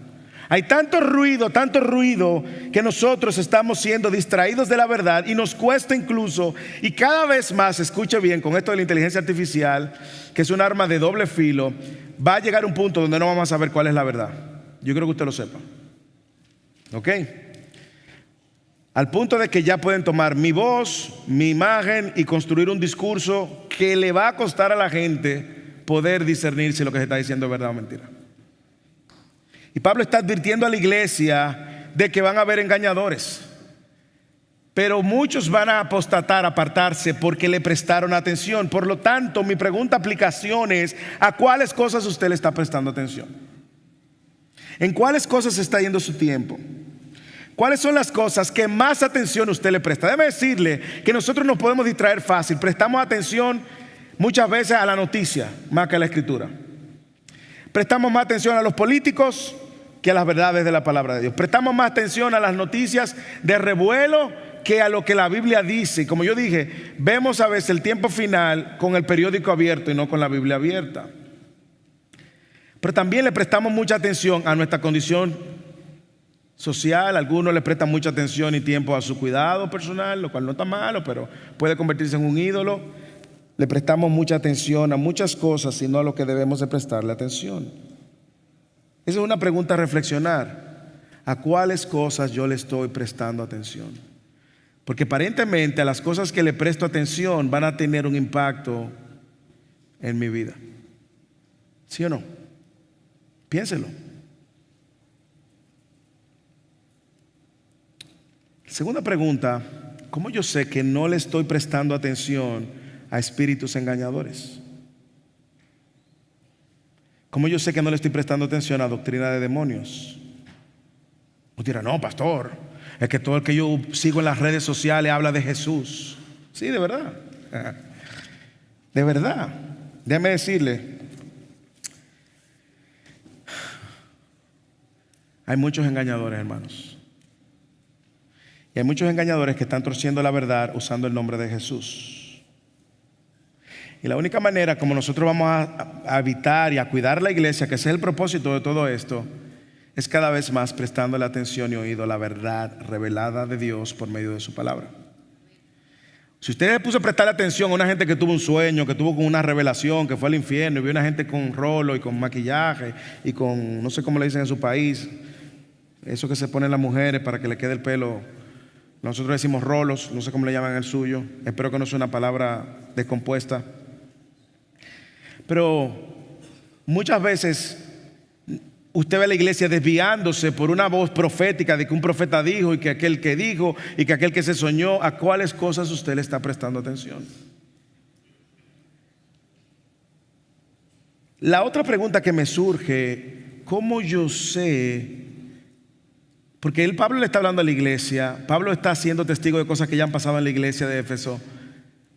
Hay tanto ruido que nosotros estamos siendo distraídos de la verdad y nos cuesta incluso, y cada vez más, escuche bien, con esto de la inteligencia artificial, que es un arma de doble filo, va a llegar un punto donde no vamos a saber cuál es la verdad. Yo creo que usted lo sepa. ¿Ok? Al punto de que ya pueden tomar mi voz, mi imagen y construir un discurso que le va a costar a la gente poder discernir si lo que se está diciendo es verdad o mentira. Y Pablo está advirtiendo a la iglesia de que van a haber engañadores. Pero muchos van a apostatar, apartarse porque le prestaron atención. Por lo tanto, mi pregunta aplicación es: ¿a cuáles cosas usted le está prestando atención? ¿En cuáles cosas está yendo su tiempo? ¿Cuáles son las cosas que más atención usted le presta? Déjeme decirle que nosotros nos podemos distraer fácil. Prestamos atención muchas veces a la noticia más que a la escritura. Prestamos más atención a los políticos que a las verdades de la palabra de Dios. Prestamos más atención a las noticias de revuelo que a lo que la Biblia dice. Como yo dije, vemos a veces el tiempo final con el periódico abierto y no con la Biblia abierta. Pero también le prestamos mucha atención a nuestra condición social. Algunos le prestan mucha atención y tiempo a su cuidado personal, lo cual no está malo, pero puede convertirse en un ídolo. Le prestamos mucha atención a muchas cosas y no a lo que debemos de prestarle atención. Esa es una pregunta a reflexionar. ¿A cuáles cosas yo le estoy prestando atención? Porque aparentemente a las cosas que le presto atención van a tener un impacto en mi vida. ¿Sí o no? Piénselo. Segunda pregunta: ¿cómo yo sé que no le estoy prestando atención a espíritus engañadores? ¿Cómo yo sé que no le estoy prestando atención a doctrina de demonios? Usted dirá: no, pastor, es que todo el que yo sigo en las redes sociales habla de Jesús. Sí, de verdad. De verdad. Déjeme decirle, hay muchos engañadores, hermanos. Y hay muchos engañadores que están torciendo la verdad usando el nombre de Jesús. Y la única manera como nosotros vamos a evitar y a cuidar la iglesia, que ese es el propósito de todo esto, es cada vez más prestándole atención y oído a la verdad revelada de Dios por medio de su palabra. Si usted le puso a prestar atención a una gente que tuvo un sueño, que tuvo una revelación, que fue al infierno, y vio una gente con rolo y con maquillaje y con, no sé cómo le dicen en su país, eso que se ponen las mujeres para que le quede el pelo, nosotros decimos rolos, no sé cómo le llaman en el suyo, espero que no sea una palabra descompuesta. Pero muchas veces usted ve a la iglesia desviándose por una voz profética de que un profeta dijo y que aquel que dijo y que aquel que se soñó. ¿A cuáles cosas usted le está prestando atención? La otra pregunta que me surge: ¿cómo yo sé? Porque Pablo le está hablando a la iglesia, Pablo está siendo testigo de cosas que ya han pasado en la iglesia de Éfeso.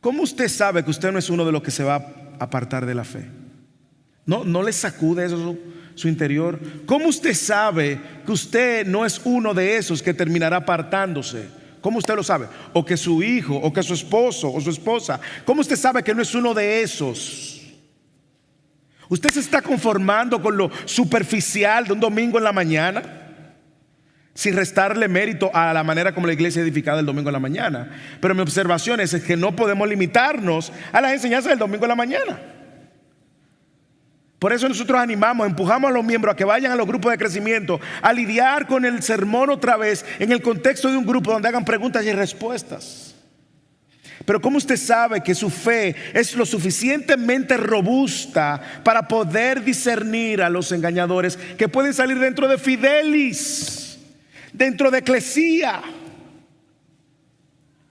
¿Cómo usted sabe que usted no es uno de los que se va a apartar de la fe? ¿No le sacude eso su interior? ¿Cómo usted sabe que usted no es uno de esos que terminará apartándose? ¿Cómo usted lo sabe? O que su hijo, o que su esposo o su esposa. ¿Cómo usted sabe que no es uno de esos? ¿Usted se está conformando con lo superficial de un domingo en la mañana, sin restarle mérito a la manera como la iglesia es edificada el domingo en la mañana? Pero mi observación es que no podemos limitarnos a las enseñanzas del domingo en la mañana. Por eso nosotros animamos, empujamos a los miembros a que vayan a los grupos de crecimiento, a lidiar con el sermón otra vez en el contexto de un grupo donde hagan preguntas y respuestas. Pero ¿cómo usted sabe que su fe es lo suficientemente robusta para poder discernir a los engañadores que pueden salir dentro de Fidelis, dentro de Eclesia?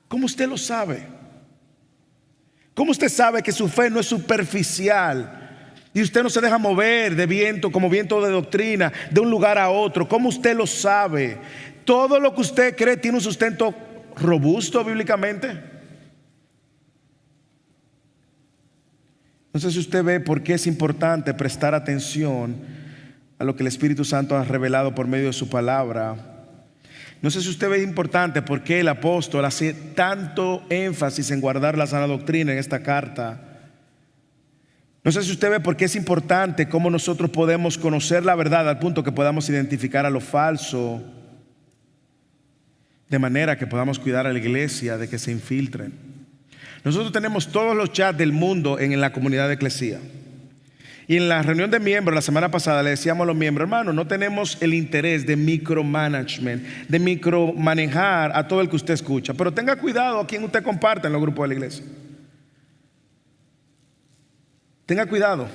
¿Cómo usted lo sabe? ¿Cómo usted sabe que su fe no es superficial y usted no se deja mover de viento, como viento de doctrina, de un lugar a otro? ¿Cómo usted lo sabe? ¿Todo lo que usted cree tiene un sustento robusto bíblicamente? No sé si usted ve por qué es importante prestar atención a lo que el Espíritu Santo ha revelado por medio de su palabra. No sé si usted ve importante por qué el apóstol hace tanto énfasis en guardar la sana doctrina en esta carta. No sé si usted ve por qué es importante cómo nosotros podemos conocer la verdad al punto que podamos identificar a lo falso, de manera que podamos cuidar a la iglesia de que se infiltren. Nosotros tenemos todos los chats del mundo en la comunidad de Eclesia. Y en la reunión de miembros la semana pasada le decíamos a los miembros: hermano, no tenemos el interés de micromanagement, de micromanejar a todo el que usted escucha, pero tenga cuidado a quien usted comparte en los grupos de la iglesia. Tenga cuidado,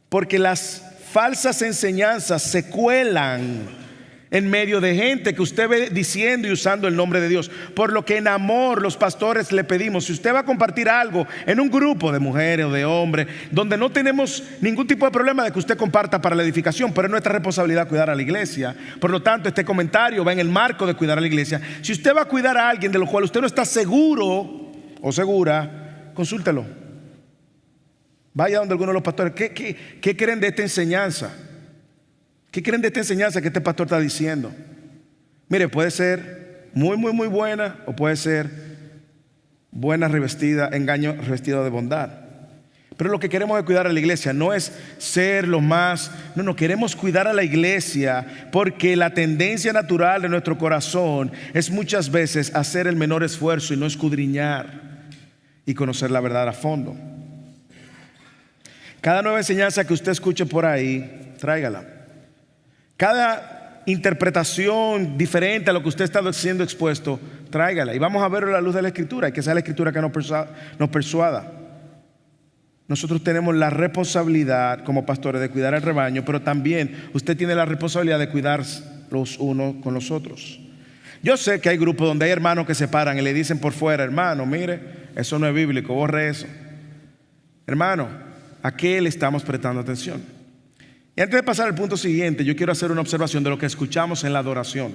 porque las falsas enseñanzas se cuelan en medio de gente que usted ve diciendo y usando el nombre de Dios. Por lo que en amor los pastores le pedimos, si usted va a compartir algo en un grupo de mujeres o de hombres, donde no tenemos ningún tipo de problema de que usted comparta para la edificación, pero es nuestra responsabilidad cuidar a la iglesia. Por lo tanto, este comentario va en el marco de cuidar a la iglesia. Si usted va a cuidar a alguien de lo cual usted no está seguro o segura, consúltelo. Vaya donde alguno de los pastores. ¿Qué creen de esta enseñanza? ¿Qué creen de esta enseñanza que este pastor está diciendo? Mire, puede ser muy buena, o puede ser buena revestida, engaño revestido de bondad. Pero lo que queremos es cuidar a la iglesia, no es ser lo más. No, queremos cuidar a la iglesia porque la tendencia natural de nuestro corazón es muchas veces hacer el menor esfuerzo y no escudriñar y conocer la verdad a fondo. Cada nueva enseñanza que usted escuche por ahí, tráigala. Cada interpretación diferente a lo que usted está siendo expuesto, tráigala. Y vamos a verlo a la luz de la Escritura, y que sea la Escritura que nos persuada. Nosotros tenemos la responsabilidad como pastores de cuidar el rebaño, pero también usted tiene la responsabilidad de cuidar los unos con los otros. Yo sé que hay grupos donde hay hermanos que se paran y le dicen por fuera: hermano, mire, eso no es bíblico, borre eso. Hermano, ¿a qué le estamos prestando atención? Y antes de pasar al punto siguiente, yo quiero hacer una observación de lo que escuchamos en la adoración.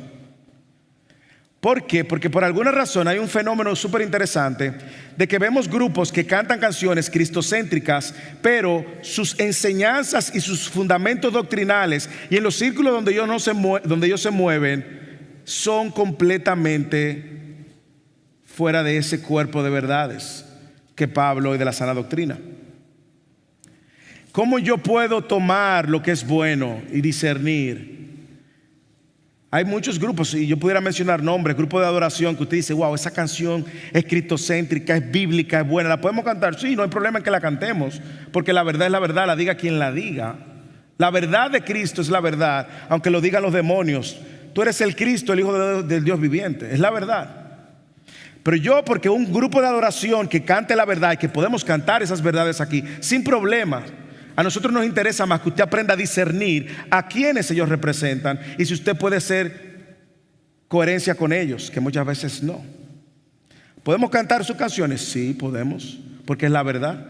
¿Por qué? Porque por alguna razón hay un fenómeno súper interesante de que vemos grupos que cantan canciones cristocéntricas, pero sus enseñanzas y sus fundamentos doctrinales y en los círculos donde ellos se mueven son completamente fuera de ese cuerpo de verdades que Pablo y de la sana doctrina. ¿Cómo yo puedo tomar lo que es bueno y discernir? Hay muchos grupos, y yo pudiera mencionar nombres, grupos de adoración que usted dice: wow, esa canción es cristocéntrica, es bíblica, es buena, ¿la podemos cantar? Sí, no hay problema en que la cantemos, porque la verdad es la verdad, la diga quien la diga. La verdad de Cristo es la verdad, aunque lo digan los demonios. Tú eres el Cristo, el Hijo del Dios viviente, es la verdad. Pero porque un grupo de adoración que cante la verdad y que podemos cantar esas verdades aquí sin problema, a nosotros nos interesa más que usted aprenda a discernir a quienes ellos representan y si usted puede ser coherencia con ellos, que muchas veces no. ¿Podemos cantar sus canciones? Sí, podemos, porque es la verdad.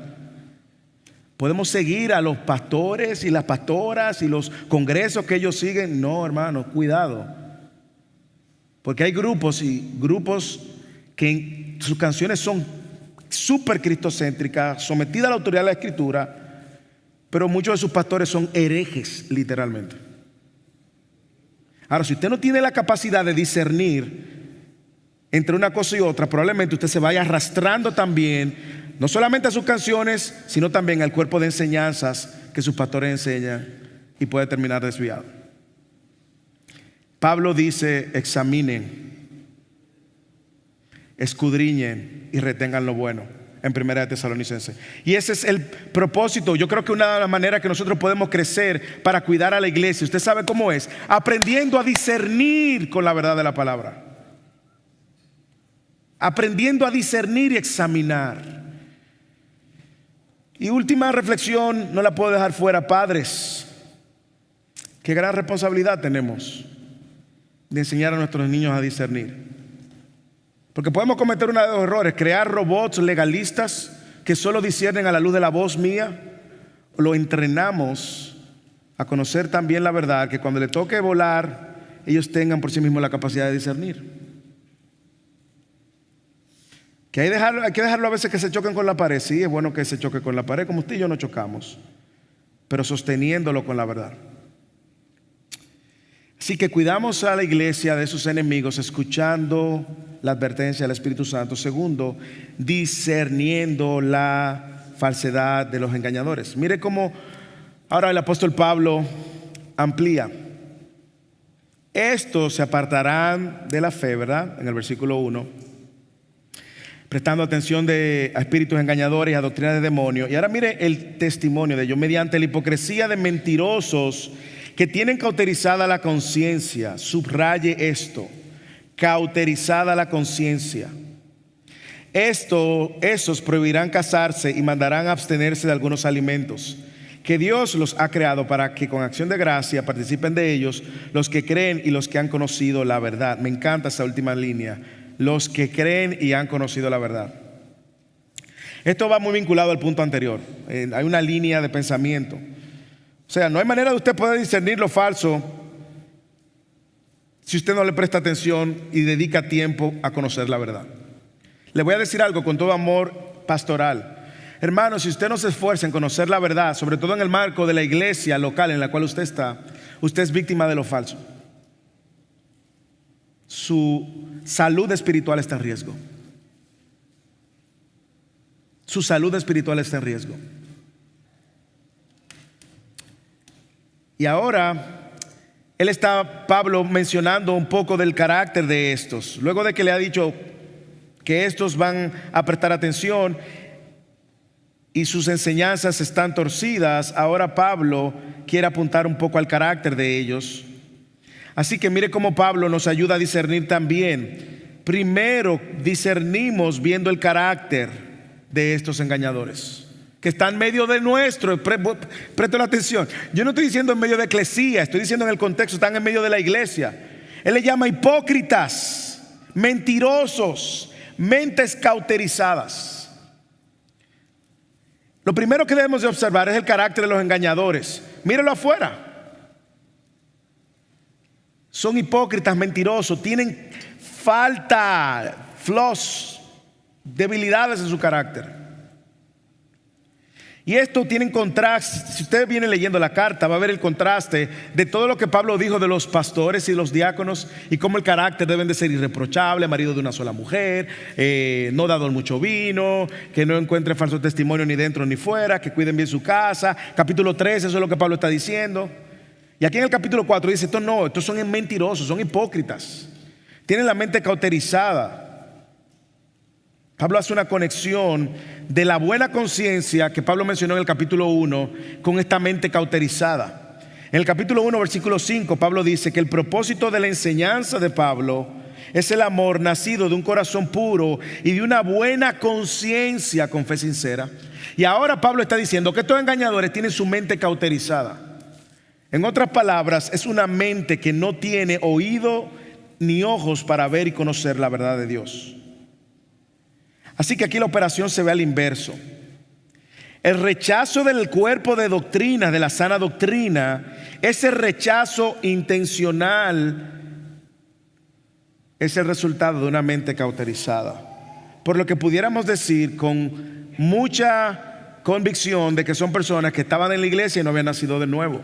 ¿Podemos seguir a los pastores y las pastoras y los congresos que ellos siguen? No, hermano, cuidado. Porque hay grupos que sus canciones son súper cristocéntricas, sometidas a la autoridad de la Escritura, pero muchos de sus pastores son herejes, literalmente. Ahora, si usted no tiene la capacidad de discernir entre una cosa y otra, probablemente usted se vaya arrastrando también, no solamente a sus canciones, sino también al cuerpo de enseñanzas que sus pastores enseñan, y puede terminar desviado. Pablo dice: examinen, escudriñen y retengan lo bueno, en Primera de Tesalonicenses. Y ese es el propósito. Yo creo que una de las maneras que nosotros podemos crecer para cuidar a la iglesia, usted sabe cómo es, aprendiendo a discernir con la verdad de la palabra, aprendiendo a discernir y examinar. Y última reflexión, no la puedo dejar fuera: padres, qué gran responsabilidad tenemos de enseñar a nuestros niños a discernir. Porque podemos cometer uno de los errores: crear robots legalistas que solo disciernen a la luz de la voz mía. Lo entrenamos a conocer también la verdad, que cuando le toque volar, ellos tengan por sí mismos la capacidad de discernir. Que hay que dejarlo a veces que se choquen con la pared. Sí, es bueno que se choque con la pared, como usted y yo no chocamos, pero sosteniéndolo con la verdad. Así que cuidamos a la iglesia de sus enemigos, escuchando la advertencia del Espíritu Santo. Segundo, discerniendo la falsedad de los engañadores. Mire cómo ahora el apóstol Pablo amplía. Estos se apartarán de la fe, ¿verdad? En el versículo 1, prestando atención a espíritus engañadores y a doctrinas de demonios. Y ahora mire el testimonio de ellos: mediante la hipocresía de mentirosos que tienen cauterizada la conciencia. Subraye esto: cauterizada la conciencia. Esos prohibirán casarse y mandarán abstenerse de algunos alimentos que Dios los ha creado para que con acción de gracia participen de ellos los que creen y los que han conocido la verdad. Me encanta esa última línea: los que creen y han conocido la verdad. Esto va muy vinculado al punto anterior. Hay una línea de pensamiento. O sea, no hay manera de usted poder discernir lo falso si usted no le presta atención y dedica tiempo a conocer la verdad. Le voy a decir algo con todo amor pastoral. Hermano, si usted no se esfuerza en conocer la verdad, sobre todo en el marco de la iglesia local en la cual usted está, usted es víctima de lo falso. Su salud espiritual está en riesgo. Su salud espiritual está en riesgo. Y ahora Pablo mencionando un poco del carácter de estos. Luego de que le ha dicho que estos van a prestar atención y sus enseñanzas están torcidas, ahora Pablo quiere apuntar un poco al carácter de ellos. Así que mire cómo Pablo nos ayuda a discernir también. Primero discernimos viendo el carácter de estos engañadores que están en medio de nuestro. Presten atención. Yo no estoy diciendo en medio de eclesía, estoy diciendo en el contexto, están en medio de la iglesia. Él le llama hipócritas, mentirosos, mentes cauterizadas. Lo primero que debemos de observar es el carácter de los engañadores. Míralo afuera. Son hipócritas, mentirosos, tienen flaws, debilidades en su carácter. Y esto tiene contraste. Si usted viene leyendo la carta, va a ver el contraste de todo lo que Pablo dijo de los pastores y los diáconos y cómo el carácter deben de ser irreprochable, marido de una sola mujer, no dado mucho vino, que no encuentre falso testimonio ni dentro ni fuera, que cuiden bien su casa. Capítulo 3, eso es lo que Pablo está diciendo. Y aquí en el capítulo 4 dice: estos son mentirosos, son hipócritas, tienen la mente cauterizada. Pablo hace una conexión de la buena conciencia que Pablo mencionó en el capítulo 1 con esta mente cauterizada. En el capítulo 1, versículo 5, Pablo dice que el propósito de la enseñanza de Pablo es el amor nacido de un corazón puro y de una buena conciencia con fe sincera. Y ahora Pablo está diciendo que estos engañadores tienen su mente cauterizada. En otras palabras, es una mente que no tiene oído ni ojos para ver y conocer la verdad de Dios. Así que aquí la operación se ve al inverso. El rechazo del cuerpo de doctrina, de la sana doctrina, ese rechazo intencional es el resultado de una mente cauterizada. Por lo que pudiéramos decir con mucha convicción de que son personas que estaban en la iglesia y no habían nacido de nuevo.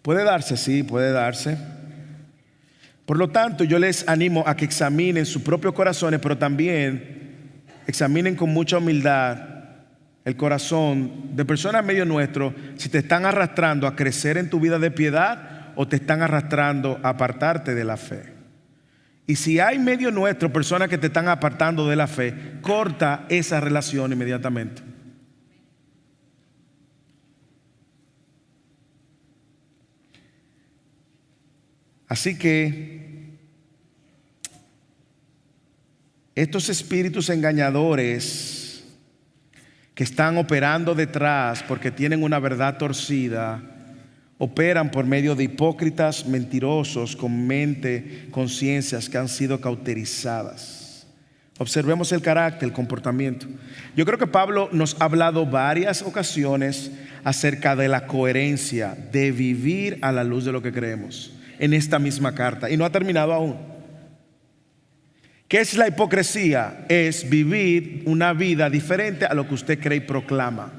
Puede darse, sí, puede darse. Por lo tanto, yo les animo a que examinen sus propios corazones, pero también examinen con mucha humildad el corazón de personas medio nuestro, si te están arrastrando a crecer en tu vida de piedad o te están arrastrando a apartarte de la fe. Y si hay medio nuestro personas que te están apartando de la fe, corta esa relación inmediatamente. Así que estos espíritus engañadores que están operando detrás porque tienen una verdad torcida, operan por medio de hipócritas mentirosos con mente, conciencias que han sido cauterizadas. Observemos el carácter, el comportamiento. Yo creo que Pablo nos ha hablado varias ocasiones acerca de la coherencia de vivir a la luz de lo que creemos en esta misma carta, y no ha terminado aún. ¿Qué es la hipocresía? Es vivir una vida diferente a lo que usted cree y proclama.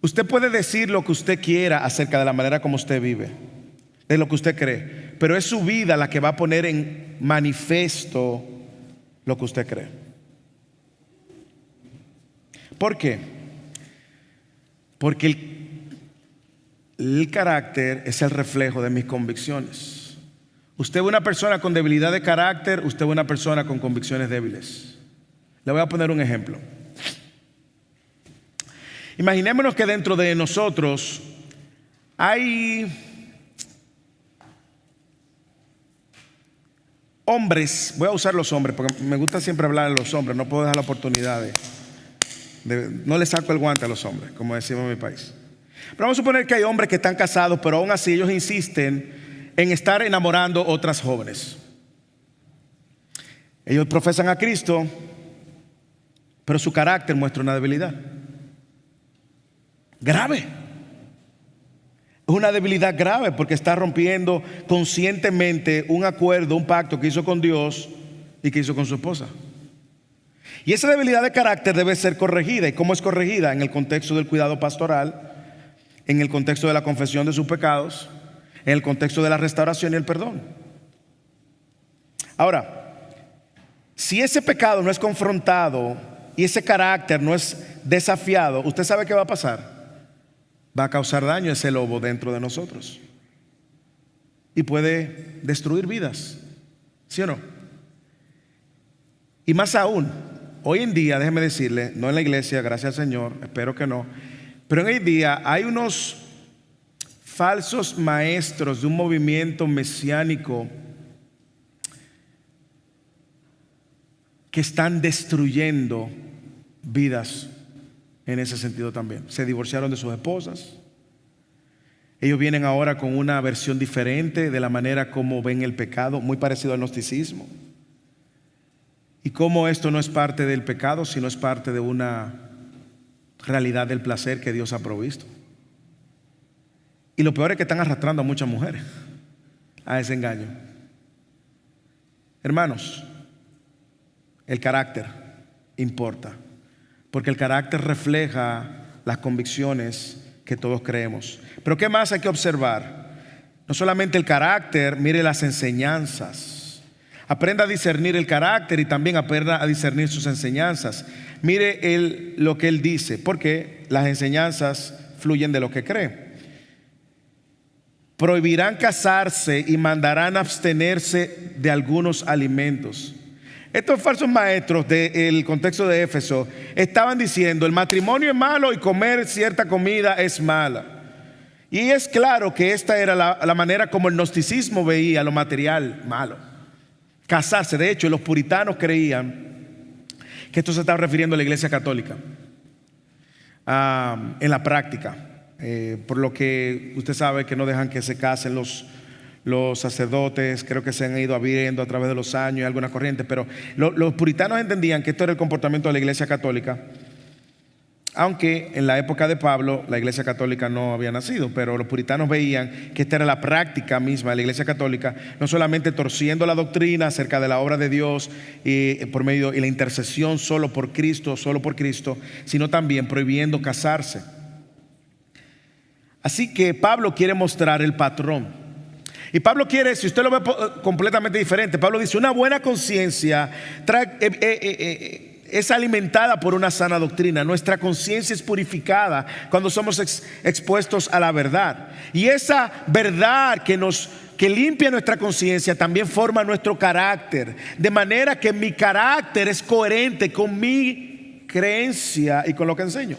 Usted puede decir lo que usted quiera acerca de la manera como usted vive, de lo que usted cree, pero es su vida la que va a poner en manifiesto lo que usted cree. ¿Por qué? Porque el carácter es el reflejo de mis convicciones. Usted es una persona con debilidad de carácter, usted es una persona con convicciones débiles. Le voy a poner un ejemplo. Imaginémonos que dentro de nosotros hay hombres, voy a usar los hombres porque me gusta siempre hablar de los hombres, no puedo dejar la oportunidad no le saco el guante a los hombres, como decimos en mi país. Pero vamos a suponer que hay hombres que están casados, pero aún así ellos insisten en estar enamorando otras jóvenes. Ellos profesan a Cristo, pero su carácter muestra una debilidad grave. Es una debilidad grave porque está rompiendo conscientemente un acuerdo, un pacto que hizo con Dios y que hizo con su esposa. Y esa debilidad de carácter debe ser corregida. ¿Y cómo es corregida? En el contexto del cuidado pastoral, en el contexto de la confesión de sus pecados, en el contexto de la restauración y el perdón. Ahora, si ese pecado no es confrontado y ese carácter no es desafiado, ¿usted sabe qué va a pasar? Va a causar daño ese lobo dentro de nosotros y puede destruir vidas, ¿sí o no? Y más aún, hoy en día, déjeme decirle, no en la iglesia, gracias al Señor, espero que no, pero en hoy día hay unos falsos maestros de un movimiento mesiánico que están destruyendo vidas en ese sentido también. Se divorciaron de sus esposas. Ellos vienen ahora con una versión diferente de la manera como ven el pecado, muy parecido al gnosticismo. Y cómo esto no es parte del pecado, sino es parte de una realidad del placer que Dios ha provisto. Y lo peor es que están arrastrando a muchas mujeres a ese engaño. Hermanos, el carácter importa, porque el carácter refleja las convicciones que todos creemos. Pero ¿qué más hay que observar? No solamente el carácter, mire las enseñanzas. Aprenda a discernir el carácter y también aprenda a discernir sus enseñanzas. Mire lo que él dice, porque las enseñanzas fluyen de lo que cree. Prohibirán casarse y mandarán abstenerse de algunos alimentos. Estos falsos maestros del contexto de Éfeso estaban diciendo: el matrimonio es malo y comer cierta comida es mala. Y es claro que esta era la manera como el gnosticismo veía lo material malo. Casarse. De hecho, los puritanos creían que esto se estaba refiriendo a la Iglesia Católica en la práctica, por lo que usted sabe que no dejan que se casen los sacerdotes. Creo que se han ido abriendo a través de los años y algunas corrientes, pero los puritanos entendían que esto era el comportamiento de la Iglesia Católica, aunque en la época de Pablo la Iglesia Católica no había nacido, pero los puritanos veían que esta era la práctica misma de la Iglesia Católica, no solamente torciendo la doctrina acerca de la obra de Dios por medio y la intercesión solo por Cristo, sino también prohibiendo casarse. Así que Pablo quiere mostrar el patrón. Y Pablo quiere, si usted lo ve completamente diferente, Pablo dice: una buena conciencia es alimentada por una sana doctrina. Nuestra conciencia es purificada cuando somos expuestos a la verdad. Y esa verdad que limpia nuestra conciencia también forma nuestro carácter. De manera que mi carácter es coherente con mi creencia y con lo que enseño.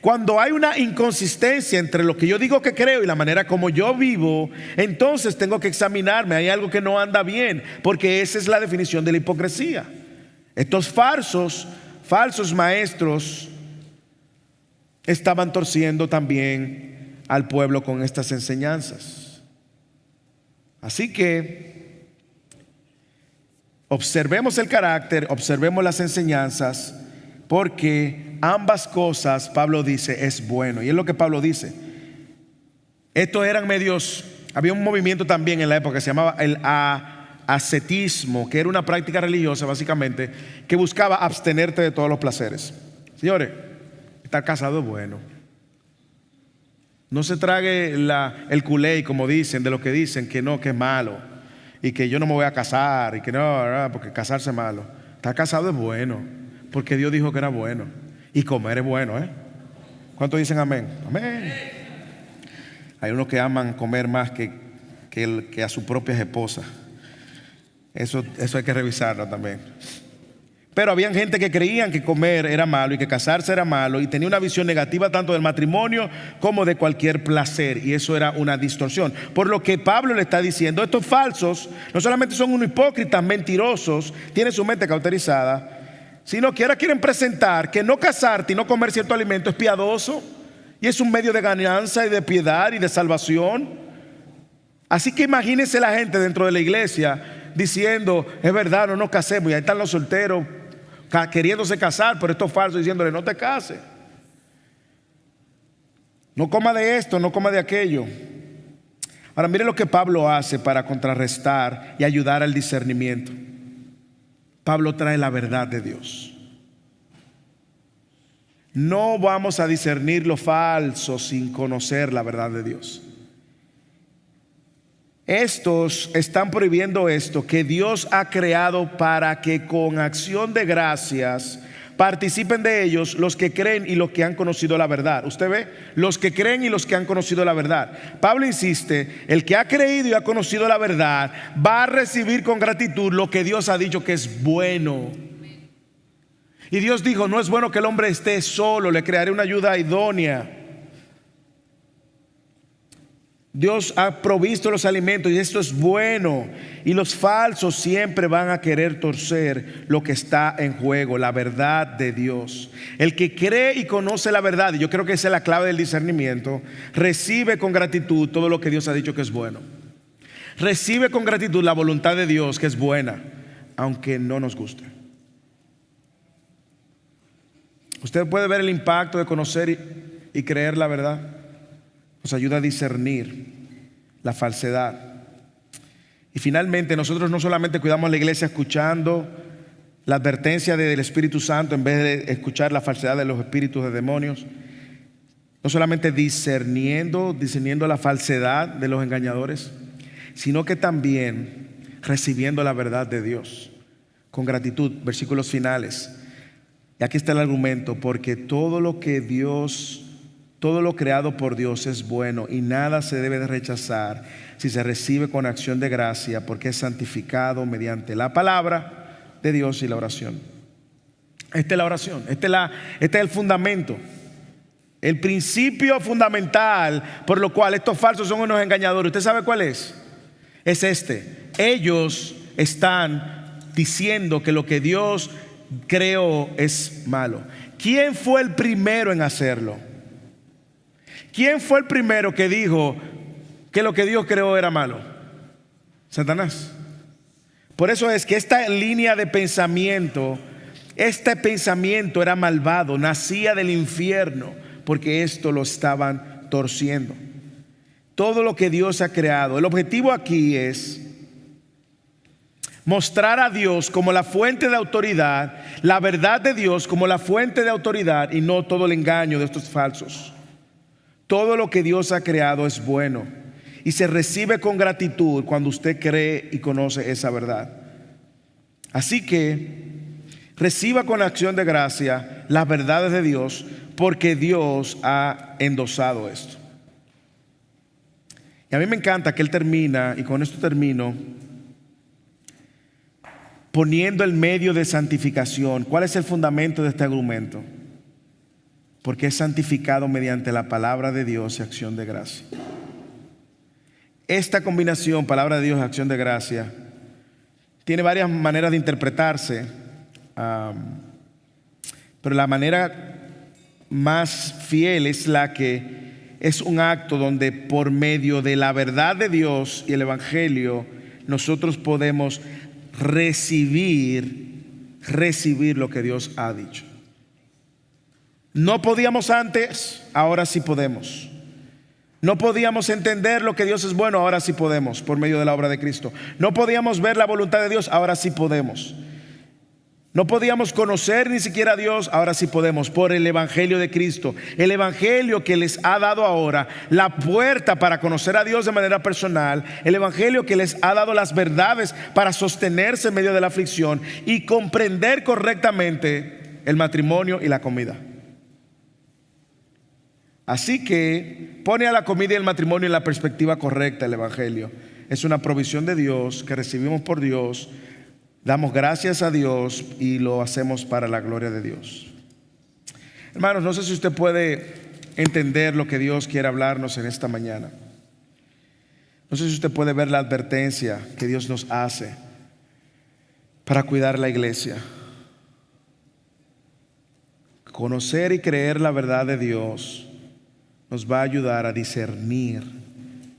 Cuando hay una inconsistencia entre lo que yo digo que creo y la manera como yo vivo, entonces tengo que examinarme. Hay algo que no anda bien, porque esa es la definición de la hipocresía. Estos falsos maestros estaban torciendo también al pueblo con estas enseñanzas. Así que observemos el carácter, observemos las enseñanzas, porque ambas cosas, Pablo dice, es bueno. Y es lo que Pablo dice. Estos eran había un movimiento también en la época que se llamaba el ascetismo, que era una práctica religiosa básicamente que buscaba abstenerte de todos los placeres. Señores, estar casado es bueno. No se trague el culé, como dicen, de lo que dicen, que no, que es malo. Y que yo no me voy a casar, y que no, porque casarse es malo. Estar casado es bueno, porque Dios dijo que era bueno. Y comer es bueno, ¿eh? ¿Cuántos dicen amén? Amén. Hay unos que aman comer más que a sus propias esposas. Eso hay que revisarlo también. Pero había gente que creían que comer era malo y que casarse era malo, y tenía una visión negativa tanto del matrimonio como de cualquier placer, y eso era una distorsión. Por lo que Pablo le está diciendo, estos falsos no solamente son unos hipócritas, mentirosos, tienen su mente cauterizada, sino que ahora quieren presentar que no casarte y no comer cierto alimento es piadoso y es un medio de ganancia y de piedad y de salvación. Así que imagínense la gente dentro de la iglesia diciendo, es verdad, no nos casemos, y ahí están los solteros queriéndose casar, pero esto es falso, diciéndole, no te cases, no coma de esto, no coma de aquello. Ahora mire lo que Pablo hace para contrarrestar y ayudar al discernimiento. Pablo trae la verdad de Dios. No vamos a discernir lo falso sin conocer la verdad de Dios. Estos están prohibiendo esto que Dios ha creado para que con acción de gracias participen de ellos los que creen y los que han conocido la verdad. Usted ve, los que creen y los que han conocido la verdad. Pablo insiste, el que ha creído y ha conocido la verdad va a recibir con gratitud lo que Dios ha dicho que es bueno. Y Dios dijo, no es bueno que el hombre esté solo, le crearé una ayuda idónea. Dios ha provisto los alimentos y esto es bueno. Y los falsos siempre van a querer torcer lo que está en juego, la verdad de Dios. El que cree y conoce la verdad, y yo creo que esa es la clave del discernimiento, recibe con gratitud todo lo que Dios ha dicho que es bueno. Recibe con gratitud la voluntad de Dios que es buena, aunque no nos guste. Usted puede ver el impacto de conocer y creer la verdad. Nos ayuda a discernir la falsedad. Y finalmente nosotros no solamente cuidamos la iglesia escuchando la advertencia del Espíritu Santo en vez de escuchar la falsedad de los espíritus de demonios, no solamente discerniendo la falsedad de los engañadores, sino que también recibiendo la verdad de Dios con gratitud. Versículos finales. Y aquí está el argumento, porque todo lo creado por Dios es bueno y nada se debe de rechazar si se recibe con acción de gracia, porque es santificado mediante la palabra de Dios y la oración. Esta es la oración, este es el fundamento, el principio fundamental por lo cual estos falsos son unos engañadores. ¿Usted sabe cuál es? Es este. Ellos están diciendo que lo que Dios creó es malo. ¿Quién fue el primero en hacerlo? ¿Quién fue el primero que dijo que lo que Dios creó era malo? Satanás. Por eso es que esta línea de pensamiento, este pensamiento era malvado, nacía del infierno, porque esto lo estaban torciendo. Todo lo que Dios ha creado, el objetivo aquí es mostrar a Dios como la fuente de autoridad, la verdad de Dios como la fuente de autoridad y no todo el engaño de estos falsos. Todo lo que Dios ha creado es bueno y se recibe con gratitud cuando usted cree y conoce esa verdad. Así que reciba con acción de gracia las verdades de Dios, porque Dios ha endosado esto. Y a mí me encanta que él termina, y con esto termino, poniendo el medio de santificación. ¿Cuál es el fundamento de este argumento? Porque es santificado mediante la palabra de Dios y acción de gracia. Esta combinación, palabra de Dios y acción de gracia, tiene varias maneras de interpretarse, pero la manera más fiel es la que es un acto donde por medio de la verdad de Dios y el Evangelio nosotros podemos recibir lo que Dios ha dicho. No podíamos antes, ahora sí podemos. No podíamos entender lo que Dios es bueno, ahora sí podemos por medio de la obra de Cristo. No podíamos ver la voluntad de Dios, ahora sí podemos. No podíamos conocer ni siquiera a Dios, ahora sí podemos, por el Evangelio de Cristo. El Evangelio que les ha dado ahora la puerta para conocer a Dios de manera personal. El Evangelio que les ha dado las verdades para sostenerse en medio de la aflicción y comprender correctamente el matrimonio y la comida. Así que pone a la comida y el matrimonio en la perspectiva correcta. El Evangelio es una provisión de Dios que recibimos por Dios. Damos gracias a Dios y lo hacemos para la gloria de Dios. Hermanos, no sé si usted puede entender lo que Dios quiere hablarnos en esta mañana. No sé si usted puede ver la advertencia que Dios nos hace para cuidar la iglesia. Conocer y creer la verdad de Dios nos va a ayudar a discernir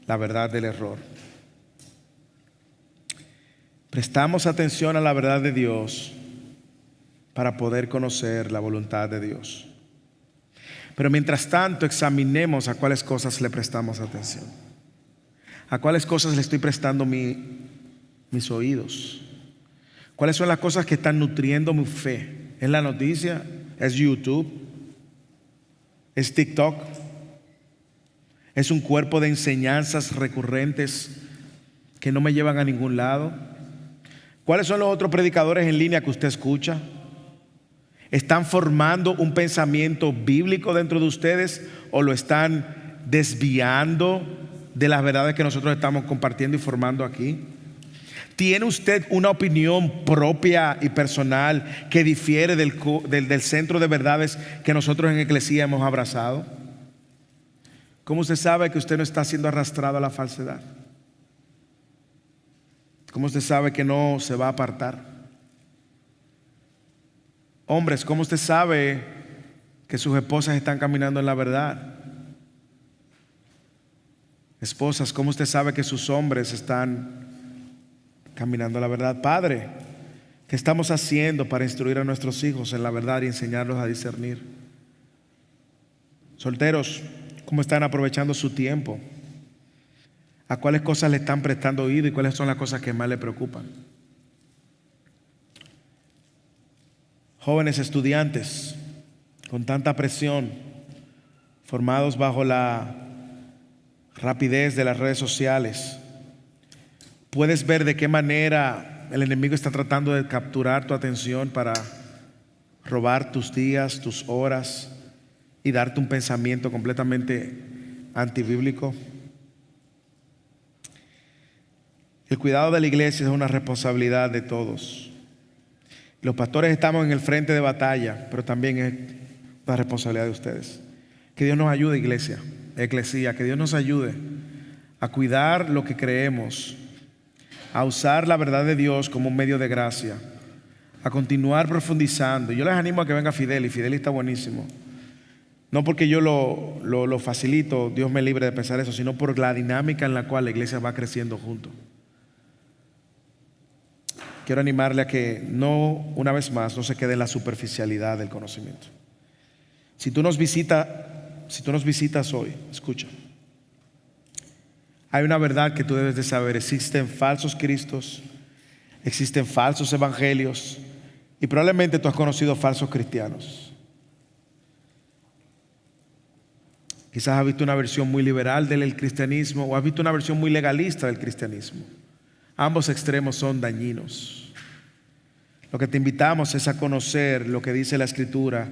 la verdad del error. Prestamos atención a la verdad de Dios para poder conocer la voluntad de Dios. Pero mientras tanto, examinemos a cuáles cosas le prestamos atención. A cuáles cosas le estoy prestando mis oídos. Cuáles son las cosas que están nutriendo mi fe. ¿Es la noticia? ¿Es YouTube? ¿Es TikTok? ¿Es un cuerpo de enseñanzas recurrentes que no me llevan a ningún lado? ¿Cuáles son los otros predicadores en línea que usted escucha? ¿Están formando un pensamiento bíblico dentro de ustedes o lo están desviando de las verdades que nosotros estamos compartiendo y formando aquí? ¿Tiene usted una opinión propia y personal que difiere del centro de verdades que nosotros en Eclesía hemos abrazado? ¿Cómo usted sabe que usted no está siendo arrastrado a la falsedad? ¿Cómo usted sabe que no se va a apartar? Hombres, ¿cómo usted sabe que sus esposas están caminando en la verdad? Esposas, ¿cómo usted sabe que sus hombres están caminando en la verdad? Padre, ¿qué estamos haciendo para instruir a nuestros hijos en la verdad y enseñarlos a discernir? Solteros, ¿cómo están aprovechando su tiempo? ¿A cuáles cosas le están prestando oído y cuáles son las cosas que más le preocupan? Jóvenes estudiantes con tanta presión, formados bajo la rapidez de las redes sociales, puedes ver de qué manera el enemigo está tratando de capturar tu atención para robar tus días, tus horas y darte un pensamiento completamente antibíblico. El cuidado de la iglesia es una responsabilidad de todos. Los pastores estamos en el frente de batalla, pero también es una responsabilidad de ustedes. Que Dios nos ayude, eclesía, que Dios nos ayude a cuidar lo que creemos, a usar la verdad de Dios como un medio de gracia, a continuar profundizando. Yo les animo a que venga Fidel, y Fidel está buenísimo. No porque yo lo facilito, Dios me libre de pensar eso, sino por la dinámica en la cual la iglesia va creciendo juntos. Quiero animarle a que no, una vez más, no se quede en la superficialidad del conocimiento. Si tú nos visitas hoy, escucha. Hay una verdad que tú debes de saber. Existen falsos cristos, existen falsos evangelios y probablemente tú has conocido falsos cristianos. Quizás has visto una versión muy liberal del cristianismo o has visto una versión muy legalista del cristianismo. Ambos extremos son dañinos. Lo que te invitamos es a conocer lo que dice la Escritura.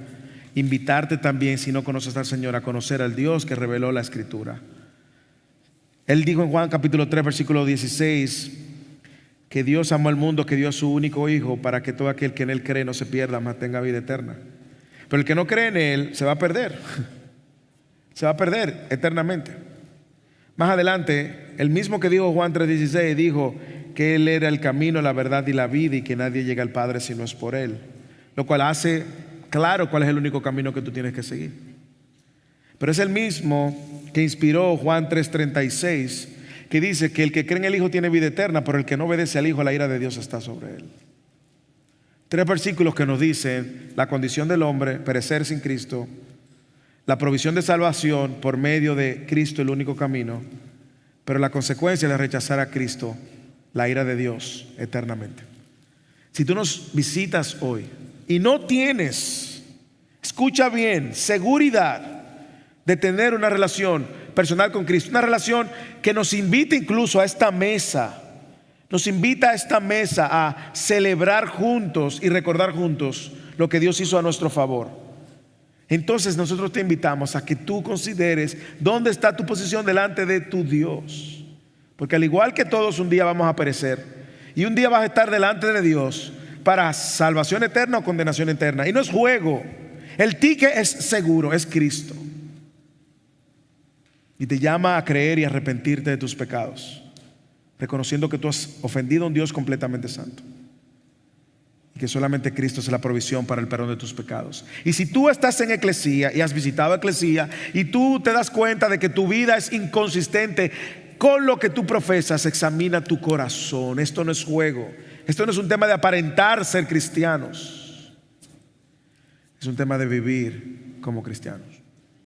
Invitarte también, si no conoces al Señor, a conocer al Dios que reveló la Escritura. Él dijo en Juan capítulo 3 versículo 16 que Dios amó al mundo, que dio a su único Hijo para que todo aquel que en Él cree no se pierda, mas tenga vida eterna. Pero el que no cree en Él se va a perder. Se va a perder eternamente. Más adelante, el mismo que dijo Juan 3:16 dijo que Él era el camino, la verdad y la vida y que nadie llega al Padre si no es por Él. Lo cual hace claro cuál es el único camino que tú tienes que seguir. Pero es el mismo que inspiró Juan 3:36, que dice que el que cree en el Hijo tiene vida eterna, pero el que no obedece al Hijo, la ira de Dios está sobre él. 3 versículos que nos dicen la condición del hombre, perecer sin Cristo, la provisión de salvación por medio de Cristo, el único camino, pero la consecuencia de rechazar a Cristo, la ira de Dios eternamente. Si tú nos visitas hoy y no tienes, escucha bien, seguridad de tener una relación personal con Cristo, una relación que nos invita incluso a esta mesa, nos invita a esta mesa a celebrar juntos y recordar juntos lo que Dios hizo a nuestro favor. Entonces nosotros te invitamos a que tú consideres dónde está tu posición delante de tu Dios. Porque al igual que todos un día vamos a perecer y un día vas a estar delante de Dios para salvación eterna o condenación eterna. Y no es juego, el ticket es seguro, es Cristo. Y te llama a creer y arrepentirte de tus pecados, reconociendo que tú has ofendido a un Dios completamente santo y que solamente Cristo es la provisión para el perdón de tus pecados. Y si tú estás en Eclesía y has visitado Eclesía y tú te das cuenta de que tu vida es inconsistente con lo que tú profesas, examina tu corazón. Esto no es juego, esto no es un tema de aparentar ser cristianos, es un tema de vivir como cristianos.